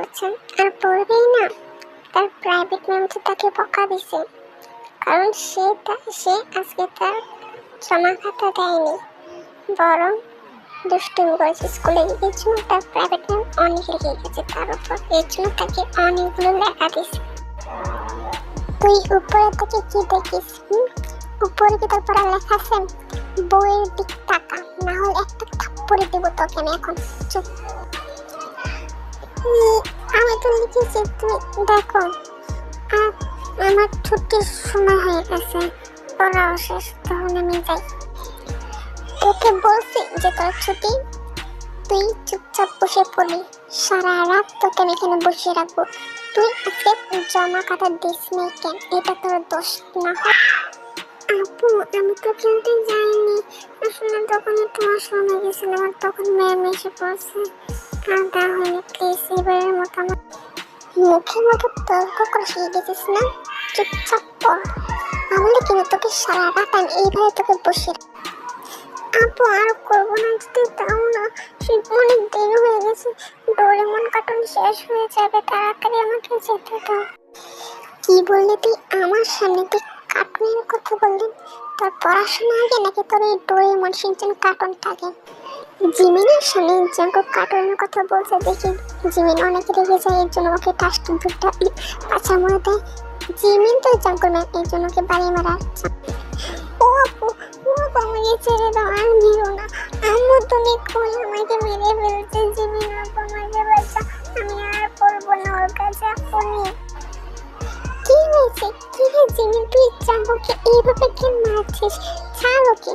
করছে, আর পড়বেই না। তার প্রাইভেট ম্যাম তো তাকে বকা দিছে, কারণ সে আজকে তার জমা খাতা দেয়নি, বরং দুষ্টুমি করেছে স্কুলে। এর জন্য তার প্রাইভেট ম্যাম অনেক রেগে গেছে তার উপর, এর জন্য তাকে অনেকগুলো লেখা দিছে। তুই উপরে থেকে কি দেখিস? উপরে কি তোর পড়া লেখা আছে? বইয়ের দিক তাকা, না হলে একটা থাপ্পড়ে দেবো তোকে আমি এখন। চুপ। আমি তো লিখেছি, তুমি দেখো। আর আমার ছুটির সময় হয়ে গেছে, পড়াও শেষ, তখন আমি যাই। তোকে বলছি যে তোর ছুটি, তুই চুপচাপ বসে পড়বি। সারা রাত তোকে আমি এখানে বসিয়ে রাখবো। তুই আজকে জমা খাতা দিস নাই কেন? এটা তোর দোষ না। আপু, আমি তো খেলতে যাইনি, আসলে তখন একটু অসময় গেছিলাম, আর তখন ম্যাম এসে পড়ছে। আর তাহলে প্লিজ এবারের মতো আমার মুখে মুখে তর্ক করে শিখে গেছিস না? চুপচাপ পড়, তাহলে কিন্তু তোকে সারা রাত আমি এইভাবে তোকে বসিয়ে। আপু, আর করবো না, যদি তাও না, অনেক দেরি হয়ে গেছে, ডোরেমন কার্টুন শেষ হয়ে যাবে, তাড়াতাড়ি আমাকে যেতে দাও। কি বললি তুই আমার সামনে? তুই কার্টুনের কথা বললি? তোর পড়াশোনা আগে নাকি তোর এই ডোরেমন শিনচান কার্টুনটা আগে? জিমিনের সামনে জাঙ্কুক কার্টুনের কথা বলছে দেখি জিমিন অনেক রেগে যায়, এর জন্য ওকে টাস্ট দুটা পাছা মরে দেয়। জিমিন তো জাঙ্কুর ম্যাম, এর জন্য ওকে বাড়ি মারা। ও আপু, ও আমাকে ছেড়ে দাও, আর মেরো না। আম্মু তুমি কই? আমাকে মেরে ফেলছে জিমিন, আপু আমাকে বাঁচা, আমি আর পড়বো না ওর কাছে। আপনি কি হয়েছে? কি রে জিমিন, তুই জাঙ্কুককে এইভাবে কেন মারছিস? ছাড় ওকে।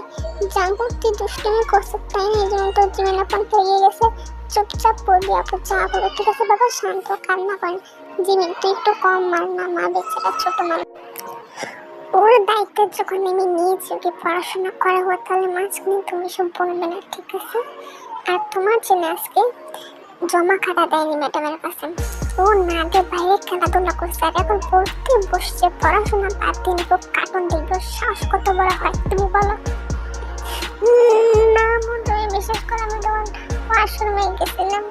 জাঙ্কুক তুই দুষ্টুমি করছে তাই না, এই জন্য তোর জিমিন আপন পেয়ে গেছে। চুপচাপ পড়বি আপু, যা বলো। ঠিক আছে বাবা, শান্ত, কান্না করেন। জিমিন তুই একটু কম মার না, মা বেচারা ছোট মানুষ। ওর দায়িত্ব যখন আমি নিয়েছি ওকে পড়াশোনা করাবো, তাহলে মাঝখানে তুমি সব বলবে না, ঠিক আছে? আর তোমার জন্য আজকে জমা খাতা দেয়নি ম্যাডামের কাছে, ও না দিয়ে বাইরে খেলাধুলা করছে, আর এখন পড়তে বসছে। পড়াশোনা বাদ দিয়ে খুব কার্টুন দেখবে, সাহস কত বড় হয় তুমি বলো? না তুমি বিশেষ করে আমি তখন ওয়াশরুমে গেছিলাম,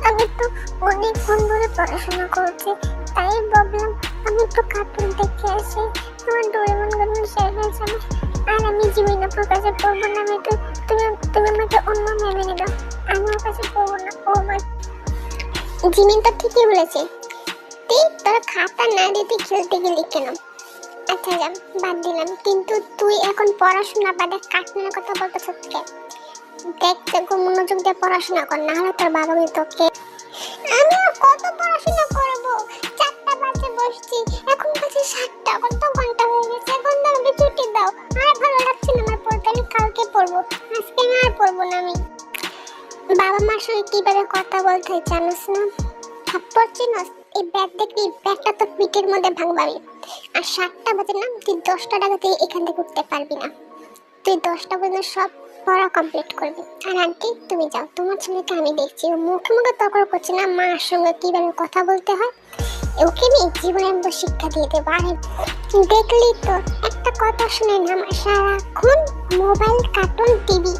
আমি তো অনেকক্ষণ ধরে পড়াশোনা করছি, তাই ভাবলাম আমি একটু কার্টুন দেখে আসি। আমার ডোরেমন কার্টুন শেষ হয়ে যাবে, আর আমি জিমিনাপুর কাছে পড়বো না। আমি তো তুমি আমাকে অন্য ম্যামে নিয়ে দাও, আমি ওর কাছে পড়বো না। ও আমার জিমিন তো ঠিকই বলেছে, তুই তোর খাতা না দিতে খেলতে গেলি কেন? আচ্ছা যাম, বাদ দিলাম, কিন্তু তুই এখন পড়াশোনা বাদে কার্টুনের কথা বলতেছ কে? দেখ দেখো, মনোযোগ দিয়ে পড়াশোনা কর, না হলে তোর বাবা তোকে। আমি কত পড়াশোনা করবো? 4টা বাজে বসছি, এখন বাজে 7টা, কত ঘন্টা হয়ে গেছে। এখন তো আমাকে ছুটি দাও, আর ভালো লাগছে না আমার পড়তে, আমি কালকে পড়বো, আজকে আমি আর পড়বো না। আমি বাবা মার সঙ্গে কিভাবে কথা বলতে হয় জানোস না? থাপ্পড় চিনস? এই ব্যাগ দেখবি, ব্যাগটা তো পিঠের মধ্যে ভাঙবো আমি। আর 7টা বাজে না, তুই 10টা টাকাতে এখান থেকে উঠতে পারবি না। তুই 10টা পর্যন্ত সব পড়া কমপ্লিট করবি। আর আন্টি তুমি যাও, তোমার ছেলেকে আমি দেখছি, ও মুখে মুখে তর্ক করছে না মার সঙ্গে কিভাবে কথা বলতে হয়, ওকে আমি জীবনের মতো শিক্ষা দিয়ে দেবো। আর দেখলি তো, একটা কথা শুনে না, আমার সারাক্ষণ মোবাইল, কার্টুন, টিভি,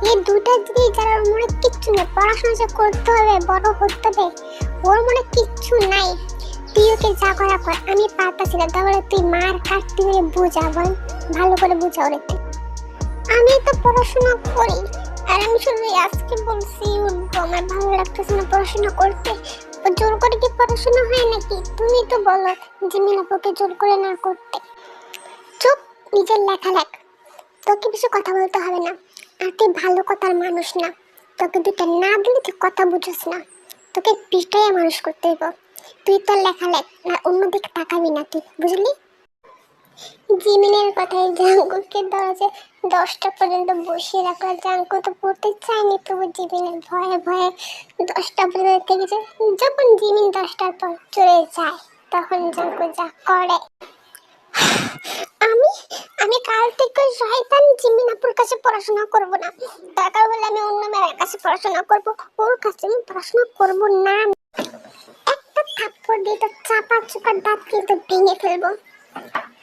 এই দুটা জিনিস যারা ওর মনে কিচ্ছু নেই। পড়াশোনা যে করতে হবে, বড় হতে হবে, ওর মনে কিচ্ছু নাই। তুই ওকে যা করা কর, আমি পারতাছি না, তাহলে তুই মার কাটতে বুঝা, বল ভালো করে বুঝা ওরে। আমি তো পড়াশোনা করি, আর আমি শুধু আজকে বলছি উঠবো, আমার ভালো লাগতেছে না পড়াশোনা করতে। জোর করে কি পড়াশোনা হয় নাকি? তুমি তো বলো জিমিন আপুকে জোর করে না করতে। চুপ, নিজের লেখা লেখ, তোকে বেশি কথা বলতে হবে না। আর তুই ভালো কথার মানুষ না, তোকে দুটা না দিলে তুই কথা বুঝিস না, তোকে পিটাইয়া মানুষ করতে হইব। তুই তোর লেখা লেখ, না অন্যদিকে তাকাবি না তুই, বুঝলি? জিমিনের কথায় জাঙ্কুকে দরজে 10টা পর্যন্ত বসিয়ে রাখলো। জাঙ্কু তো পড়তে চায়নি, তবু জিমিনের ভয়ে ভয়ে 10টা পর্যন্ত থেকেছে। যখন জিমিন 10টার পর চলে যায়, তখন জাঙ্কু যা করে। আমি আমি কাল থেকে শয়তান জিমিনাপুর কাছে পড়াশোনা করব না, দরকার হলে আমি অন্য মেয়ের কাছে পড়াশোনা করব, ওর কাছে আমি পড়াশোনা করব না। একটা থাপ্পড় দিয়ে তো চাপা চুপা দাঁত কিন্তু ভেঙে ফেলবো।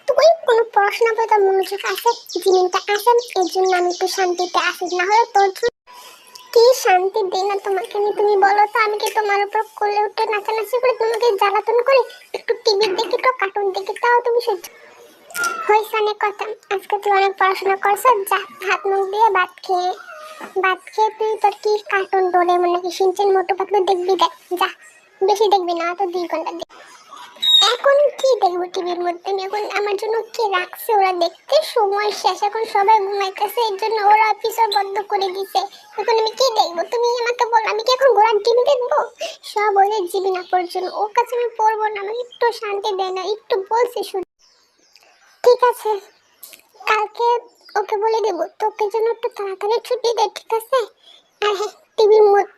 তুই কোনো পড়াশোনা করতে মনোযোগ আছে, জিমিনটা আসেন, এর জন্য আমি একটু শান্তিতে আসি, না হলে তোর কি শান্তি দিই না তোমাকে আমি, তুমি বলো তো? আমি কি তোমার উপর কোলে উঠে নাচানাচি করে তোমাকে জ্বালাতন করি? একটু টিভি দেখি, একটু কার্টুন দেখি, তাও তুমি সহ্য? হয়েছে অনেক কথা, আজকে তুই অনেক পড়াশোনা করছ, যা হাত মুখ দিয়ে ভাত খেয়ে তুই তোর কি কার্টুন ডোরেমন নাকি শিনচেন মোটু পাতলু দেখবি, দেখ যা। বেশি দেখবি না, তো 2 ঘন্টা দেখ। এখন কি দেখবো টিভির মধ্যে? আমি এখন আমার জন্য কি রাখছে ওরা দেখতে? সময় শেষ, এখন সবাই ঘুমাইতেছে, এর জন্য ওরা এপিসোড বন্ধ করে দিছে। এখন আমি কি দেখবো? তুমি আমাকে বল, আমি কি এখন ঘোড়ার টিভি দেখবো? সব ওদের জীবনা পর্যন্ত, ওর কাছে আমি পড়বো না, আমি একটু শান্তি দেয় না, একটু বলছি শুধু। ঠিক আছে, কালকে ওকে বলে দেবো তোকে জন্য একটু তাড়াতাড়ি ছুটি দে, ঠিক আছে? আর হ্যাঁ,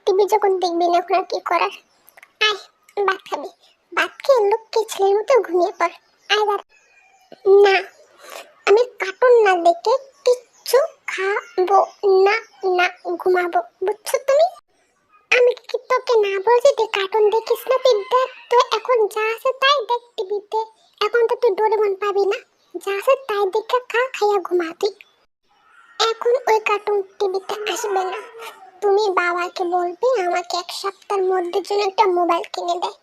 টিভি যখন দেখবি না, এখন আর কি করার। আয় ভাত খাবি, ভাত খেয়ে লক্ষ্মী ছেলের মতো ঘুমিয়ে পড়। আয় দাঁড়া। না, আমি কার্টুন না দেখে কিচ্ছু খাবো না, না ঘুমাবো, বুঝছো তুমি? আমি কি তোকে না বলছি তুই কার্টুন দেখিস না? তুই দেখ তো, এখন যা আছে তাই দেখ টিভিতে। এখন তো তুই ডোরেমন পাবি না, যা আছে তাই দেখে খাইয়া ঘুমা তুই। এখন ওই কার্টুন টিভিতে আসবে না। তুমি বাবাকে বলবে আমাকে 1 সপ্তাহের মধ্যে জন্য একটা মোবাইল কিনে দেয়,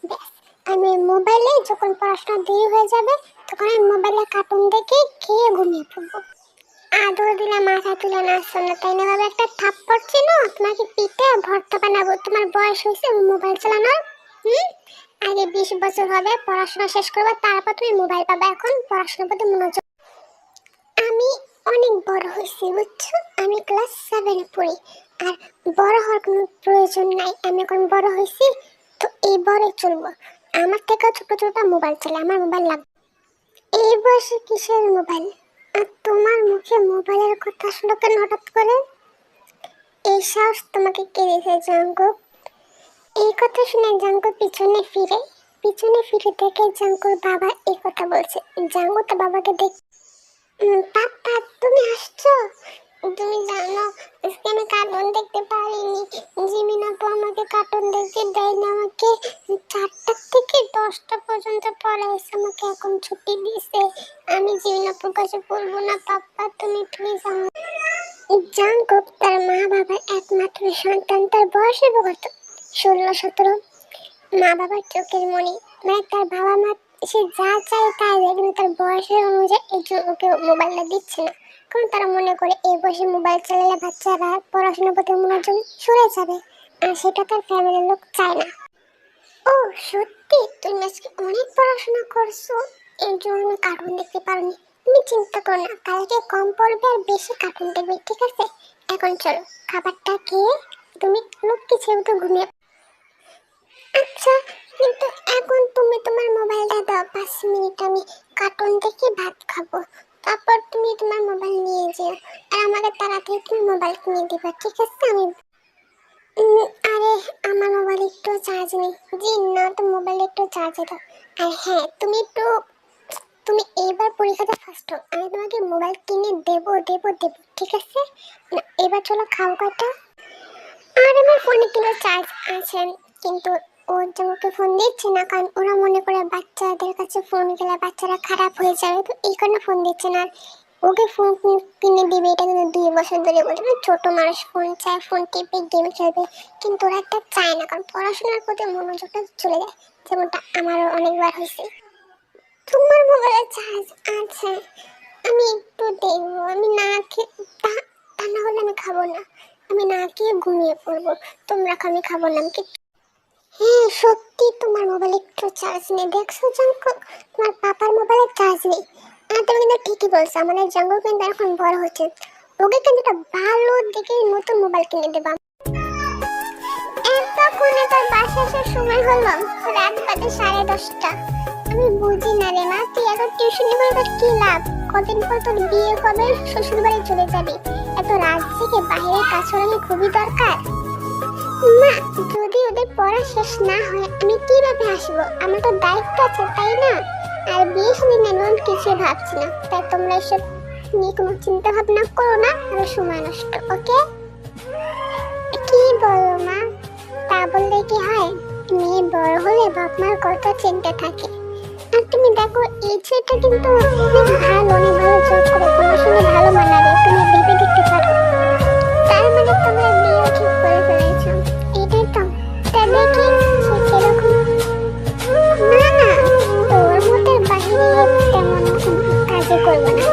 ব্যাস। আমি মোবাইলে যখন পড়াশোনা দেরি হয়ে যাবে, তখন আমি মোবাইলে কার্টুন দেখে খেয়ে ঘুমিয়ে পড়বো। আদর দিলে মাথা তুলে নাচছো না, তাই না বাবা? একটা থাপ্পড় ছিল, তোমাকে পিঠে ভর্তা বানাবো। তোমার বয়স হয়েছে মোবাইল চালানোর? আগে 20 বছর হবে, পড়াশোনা শেষ করবে, তারপর তুমি মোবাইল পাবে। এখন পড়াশোনার প্রতি মনোযোগ। আমি অনেক বড় হয়েছি, বুঝছো? আমি ক্লাস 7-এ পড়ি, আর বড় হওয়ার কোনো প্রয়োজন নাই। আমি এখন বড় হয়েছি, তো এই বড় চলবো। আমার থেকে ছোট ছোট মোবাইল চলে, আমার মোবাইল লাগবে। এই বয়সে কিসের মোবাইল? আর তোমার মুখে মোবাইলের কথা শুনে কেন হঠাৎ করে? এই সাহস তোমাকে কে দিয়েছে জাঙ্কুক? এই কথা শুনে জাঙ্কুক পিছনে ফিরে দেখে জাঙ্কুর বাবা এই কথা বলছে। জাঙ্কুক তো বাবাকে দেখ, পাপা তুমি আসছো? তুমি জানো আজকে আমি কার্টুন দেখতে পারিনি, জিমিনা তো আমাকে কার্টুন দেখতে দেয় না, আমাকে 4টা থেকে 10টা পর্যন্ত পড়াইছে, আমাকে এখন ছুটি দিয়েছে। আমি জিমিনা প্রকাশে পড়বো না, পাপা তুমি প্লিজ আমাকে। জাঙ্কুক তার মা বাবার একমাত্র সন্তান, তার বয়স কত? 16-17। মা বাবার চোখের মনি, মানে তার বাবা মা সে যা চায় তাই দেয়, কিন্তু তার বয়সের অনুযায়ী এই জন্য ওকে মোবাইলটা দিচ্ছে না, কারণ তারা মনে করে এই বয়সে মোবাইল চালালে বাচ্চারা পড়াশোনার প্রতি মনোযোগ সরে যাবে, আর সেটা তার ফ্যামিলির লোক চায় না। ও সত্যি? তুমি আজকে অনেক পড়াশোনা করছো, এই জন্য কার্টুন দেখতে পারোনি। তুমি চিন্তা করো না, কালকে কম পড়বে আর বেশি কার্টুন দেখবে, ঠিক আছে? এখন চলো খাবারটা খেয়ে তুমি লক্ষ্মী ছেলে তো ঘুমিয়ে। আচ্ছা, কিন্তু এখন তুমি তোমার মোবাইলটা দাও, 5 মিনিট আমি কার্টুন দেখে ভাত খাবো, তারপর তুমি তোমার মোবাইল নিয়ে যেও, আর আমাকে তাড়াতাড়ি তুমি মোবাইল কিনে দিবা, ঠিক আছে? আমি আরে আমার মোবাইল একটু চার্জ নেই। জি না, তো মোবাইল একটু চার্জে দাও। আর হ্যাঁ, তুমি এবার পরীক্ষাতে ফার্স্ট হও, আমি তোমাকে মোবাইল কিনে দেবো, ঠিক আছে? না এবার চলো খাও কয়টা। আর আমার ফোনে কিন্তু চার্জ আছে, কিন্তু ওর জন্য ফোন দিচ্ছে না, কারণ ওরা মনে করে বাচ্চাদের কাছে ফোন গেলে বাচ্চারা খারাপ হয়ে যাবে, তো এই কারণে ফোন দিচ্ছে না। ওকে ফোন কিনে দিবে এটা কিন্তু 2 বছর ধরে বলছে, ছোট মানুষ ফোন চায়, ফোন টিপে গেম খেলবে, কিন্তু ওরা একটা চায় না, কারণ পড়াশোনার প্রতি মনোযোগটা চলে যায়, যেমনটা আমারও অনেকবার হয়েছে। তোমার মোবাইলে চার্জ আছে, আমি একটু দেখবো। আমি না খেয়ে তা না হলে আমি খাবো না, আমি না খেয়ে ঘুমিয়ে পড়বো। তোমরা আমি খাবো না। আমি হ্যাঁ সত্যি তোমার মোবাইলে একটু চার্জ নেই, দেখছো জাঙ্কুক? তোমার পাপার মোবাইলে চার্জ নেই। আর তুমি কিন্তু ঠিকই বলছো, আমাদের জাঙ্কুক কিন্তু এখন বড় হচ্ছে, ওকে কিন্তু একটা ভালো দেখে নতুন মোবাইল কিনে দেবা। এতক্ষণে তোর বাসা আসার সময় হলো, রাত বাজে 10:30। আমি বুঝি না রে মা, তুই এখন টিউশনি করে তোর কি লাভ? কদিন পর তোর বিয়ে হবে, শ্বশুর বাড়ি চলে যাবি, এত রাত জেগে বাইরের কাজ করানো খুবই দরকার। মা যদি ওদের পড়া শেষ না হয় আমি কিভাবে আসবো? আমার তো দায়িত্ব আছে, তাই না? আর বিয়ে শাদী নিয়ে আমি কিছু ভাবছি না, তাই তোমরা এসব নিয়ে কোনো চিন্তা ভাবনা করো না, আর সময় নষ্ট। ওকে? কি বলো মা? তা বললে কি হয়? মেয়ে বড় হলে বাপ মার কত চিন্তা থাকে। আর তুমি দেখো এই ছেলেটা কিন্তু অনেক ভালো জব করে, তোমার সঙ্গে ভালো মানাবে, তুমি ভেবে দেখতে পারো। তার মানে তোমরা বিয়ে ঠিক কিছু করবো না,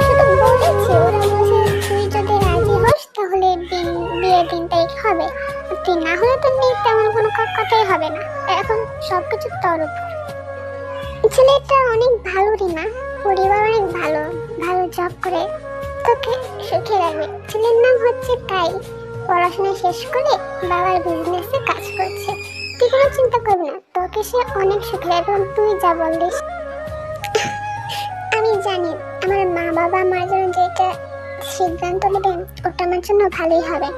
শুধু বলেছি ওরা বলছে তুই যদি রাজি হোস তাহলে বিয়ের দিন তারিখ হবে, তুই না হলে তো নেই, তেমন কোনো কথাই হবে না। এখন সবকিছু তোর উপর। ছেলেটা অনেক ভালো রিমা, পরিবার অনেক ভালো, ভালো জব করে তোকে সুখে রাখবে। ছেলের নাম হচ্ছে কাই, পড়াশোনা শেষ করে বাবার বিজনেসে কাজ করছে। তুই কোনো চিন্তা করবি না, তোকে সে অনেক সুখে রাখবে। তুই যা বলিস আমি জানি আমার মা বাবা আমার জন্য যেটা সিদ্ধান্ত নেবেন ওটা আমার জন্য ভালোই হবে।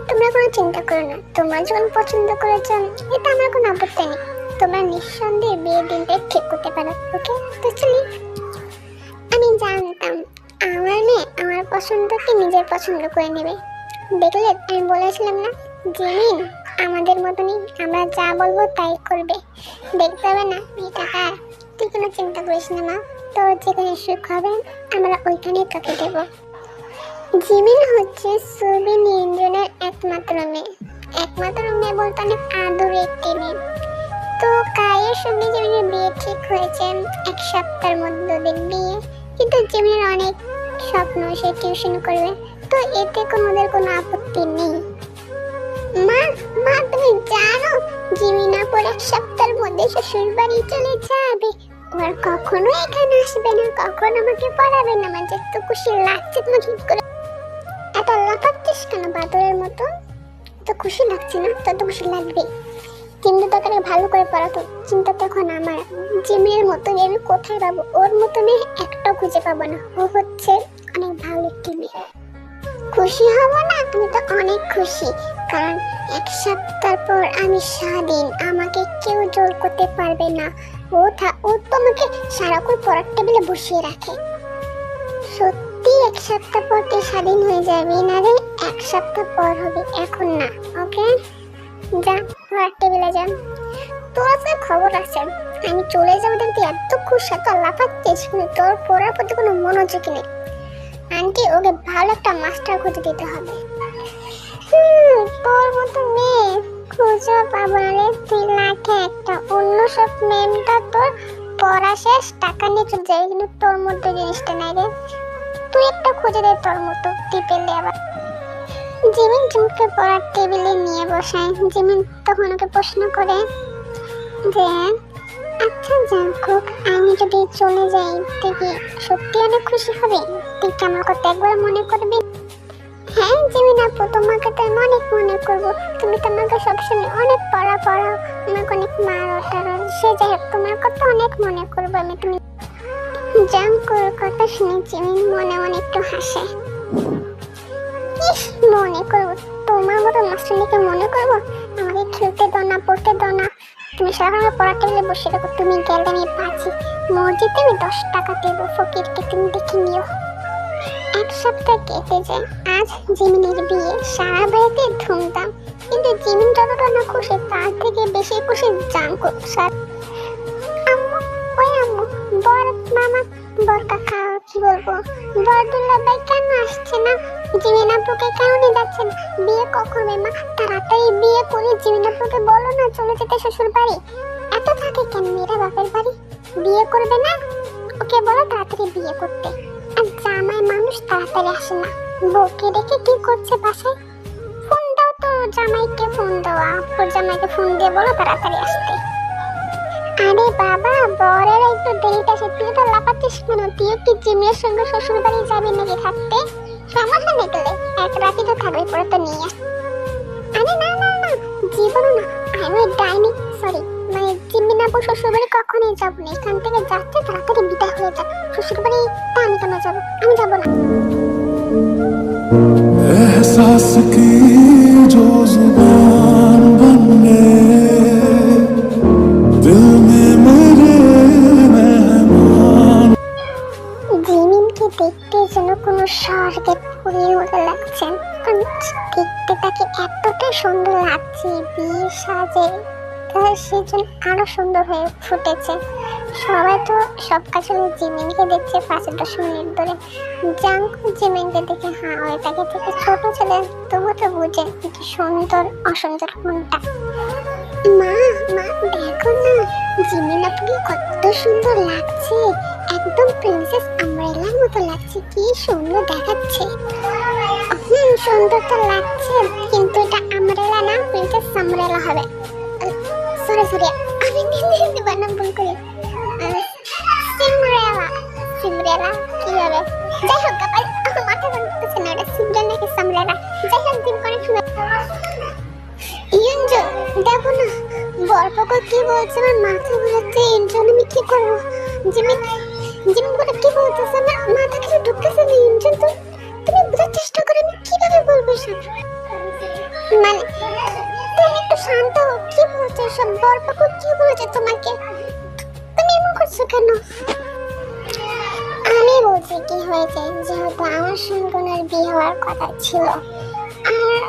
তোমরা কোনো চিন্তা করো না, তোমরা যখন পছন্দ করেছো এটা আমার কোনো আপত্তি নেই। তোমরা নিঃসন্দেহে বিয়ের দিনটা ঠিক করতে পারো। ওকে, তো চলি। আমি জানতাম আমার মেয়ে আমার পছন্দকে নিজের পছন্দ করে নেবে। দেখলে আমি বলেছিলাম না, জিমিন আমাদের মতনই, আমরা যা বলবো তাই করবে। দেখতে হবে না মেয়েটা কার। তুই কোনো চিন্তা করিস না মা, তোর যেখানে সুখ হবে আমরা ওইখানেই তোকে দেব। জিমিন হচ্ছে সুবিন ইন্দ্রনের একমাত্র মেয়ে। একমাত্র মেয়ে বলতে অনেক আদরের একটি মেয়ে। তো কায়ের সঙ্গে জিমিনের বিয়ে ঠিক হয়েছে, 1 সপ্তাহের মধ্যে বিয়ে। কিন্তু জিমিনের অনেক স্বপ্ন, সে টিউশন করবে, তো এতে ওদের কোনো আপত্তি নেই। মা মা তুমি জানো জিমিন আপুর 1 সপ্তাহের মধ্যে শ্বশুর বাড়ি চলে যাবে। ওর কখনো এখানে আসবে না, কখনো আমাকে পড়াবে না। আমার যত খুশি লাগছে তোমাকে করে। এত লাফাচ্ছিস কেন বাদরের মতো? তো খুশি লাগছে না? তত খুশি লাগবে, কিন্তু তোকে ভালো করে পড়াতো। চিন্তা তখন আমার জিমের মতো আমি কোথায় পাবো? ওর মতো মেয়ে একটা খুঁজে পাবো না। ও হচ্ছে অনেক ভালো একটি মেয়ে। খুশি হব না? তুমি তো অনেক খুশি, কারণ 1 সপ্তাহ পর আমি স্বাধীন, আমাকে কেউ জোর করতে পারবে না। ও তোমাকে সারাক্ষণ পড়ার টেবিলে বসিয়ে রাখে। সত্যি 1 সপ্তাহ পর তুই স্বাধীন হয়ে যাবি না রে? 1 সপ্তাহ পর হবে, এখন না। ওকে, যা পড়ার টেবিলে যা। তোর আজকে খবর আছে, আমি চলে যাবো দেখতে এত খুশি, এত লাফাচ্ছিস, কিন্তু তোর পড়ার প্রতি কোনো মনোযোগী নেই। আন্টি ওকে ভালো একটা মাস্টার খুঁজে দিতে হবে। তোর মতো মেয়ে খুঁজে পাবো না রে, তুই লাখে একটা। অন্য সব মেয়েটা তোর পড়া শেষ টাকা নিয়ে চলে যাবে, কিন্তু তোর মধ্যে জিনিসটা নাই রে। তুই একটা খুঁজে দে তোর মতো, তুই পেলে আবার। জিমিন জিমকে পড়ার টেবিলে নিয়ে বসায়। জিমিন তখন ওকে প্রশ্ন করে যে আচ্ছা জাঙ্কুক, আমি যদি চলে যাই তুই কি সত্যি অনেক খুশি হবে? তুই কি আমার কথা একবার মনে করবি? হ্যাঁ জিমিন আপু, তোমাকে তো আমি অনেক মনে করবো। তুমি তো আমাকে সবসময় অনেক পড়াও, আমাকে অনেক মারো টারো। সে যাই হোক, তোমার কথা অনেক মনে করবো আমি। তুমি জাঙ্কুর কথা শুনে জিমিন মনে মনে একটু হাসে। মনে করবো? তোমার মতো মাস্টারনিকে মনে করবো? আমাকে খেলতে দাও না, পড়তে দাও না, তুমি সারাক্ষণ পড়ার টেবিলে বসে রাখো। তুমি গেলে আমি পাচ্ছি মসজিদে আমি 10 টাকা দেবো, ফকিরকে তুমি দেখে নিও। 1 সপ্তাহ কেটে যায়। আজ জিমিনের বিয়ে, সারা বাড়িতে ধুমধাম, কিন্তু জিমিন যতটা না খুশি তার থেকে বেশি খুশি জাঙ্কুক। আম্মু, ওই আম্মু, বর মামা, বর কাকা, কি বলবো, বরদুল্লা ভাই কেন আসছে না? জিমিন আপুকে কেন নিয়ে যাচ্ছে না? বিয়ে কখন হবে মা? তাড়াতাড়ি বিয়ে করে জিমিন আপুকে বলো না চলে যেতে শ্বশুর বাড়ি। এত থাকে কেন মেয়েরা বাপের বাড়ি? বিয়ে করবে না? ওকে বলো তাড়াতাড়ি বিয়ে করতে। আর জামাই মানুষ তাড়াতাড়ি আসে না, বউকে রেখে কি করছে বাসায়? ফোন দাও তো জামাইকে, ফোন দাও। আপুর জামাইকে ফোন দিয়ে বলো তাড়াতাড়ি আসতে। আরে বাবা, বরের একটু দেরিতে আসে, তুই তো লাফাচ্ছিস কেন? তুই কি জিমের সঙ্গে শ্বশুর বাড়ি যাবি নাকি থাকতে? সমস্যা নেই, গেলে 1 রাতই তো থাকবে, পরে তো নিয়ে আস। আরে না না না, জীবনও না, আমি ডাইনি, সরি, মানে জিমিন আপু শ্বশুর বাড়ি কখনোই যাবো না। এখান থেকে যাচ্ছে তাড়াতাড়ি বিদায় হয়ে যাক। শ্বশুর বাড়ি তা আমি কেন যাবো? আমি যাবো না। एहसास की जो जुबान बनने दिल में मेरे मेहमान। জিমিনকে দেখতে যেন কোনো স্বর্গের পরীর মতো লাগছে। দেখতে তাকে এতটা সুন্দর লাগছে, বিয়ে সাজে সেজন্য আরো সুন্দর হয়ে ফুটেছে। সবাই তো সব কাছে জিমিনকে দেখছে 5-10 মিনিট ধরে। জাঙ্কু জিমিনকে দেখে হ্যাঁ হয়ে থাকে, থেকে ছোট ছেলে তবু তো বুঝে কি সুন্দর অসুন্দর কোনটা। মা মা দেখো না, জিমিন আপুকে কত সুন্দর লাগছে, একদম প্রিন্সেস আমরেলা মতো লাগছে, কি সুন্দর দেখাচ্ছে। সুন্দর তো লাগছে, কিন্তু এটা আমরেলা না, প্রিন্সেস সামরেলা হবে। সরি সরি, আমি হিন্দি বানাম ভুল করে। সিমরেলা, সিমরেলা কি হবে? যাই হোক, আমার মাথা ঘুরতেছে না, এটা সিমরেলা নাকি সামরেলা। যাই হোক, দিন করে শুনে ইঞ্জো দেখো না, বরপক্ষ কি বলছে, আমার মাথা ঘুরাচ্ছে। ইঞ্জো আমি কি করবো? জিমিন জিমিন বলে কি বলতেছে, আমার মাথা কিছু ঢুকতেছে না। ইঞ্জো তো তুমি বোঝার চেষ্টা করো, আমি কিভাবে বলবো সব। মানে তুমি একটু শান্ত হও, কি বলছো সব? বরপক্ষ কি বলছে তোমাকে? তুমি এমন করছো কেন? আমি বলছি কি হয়েছে, যেহেতু আমার সঙ্গে ওনার বিয়ে হওয়ার কথা ছিল, আর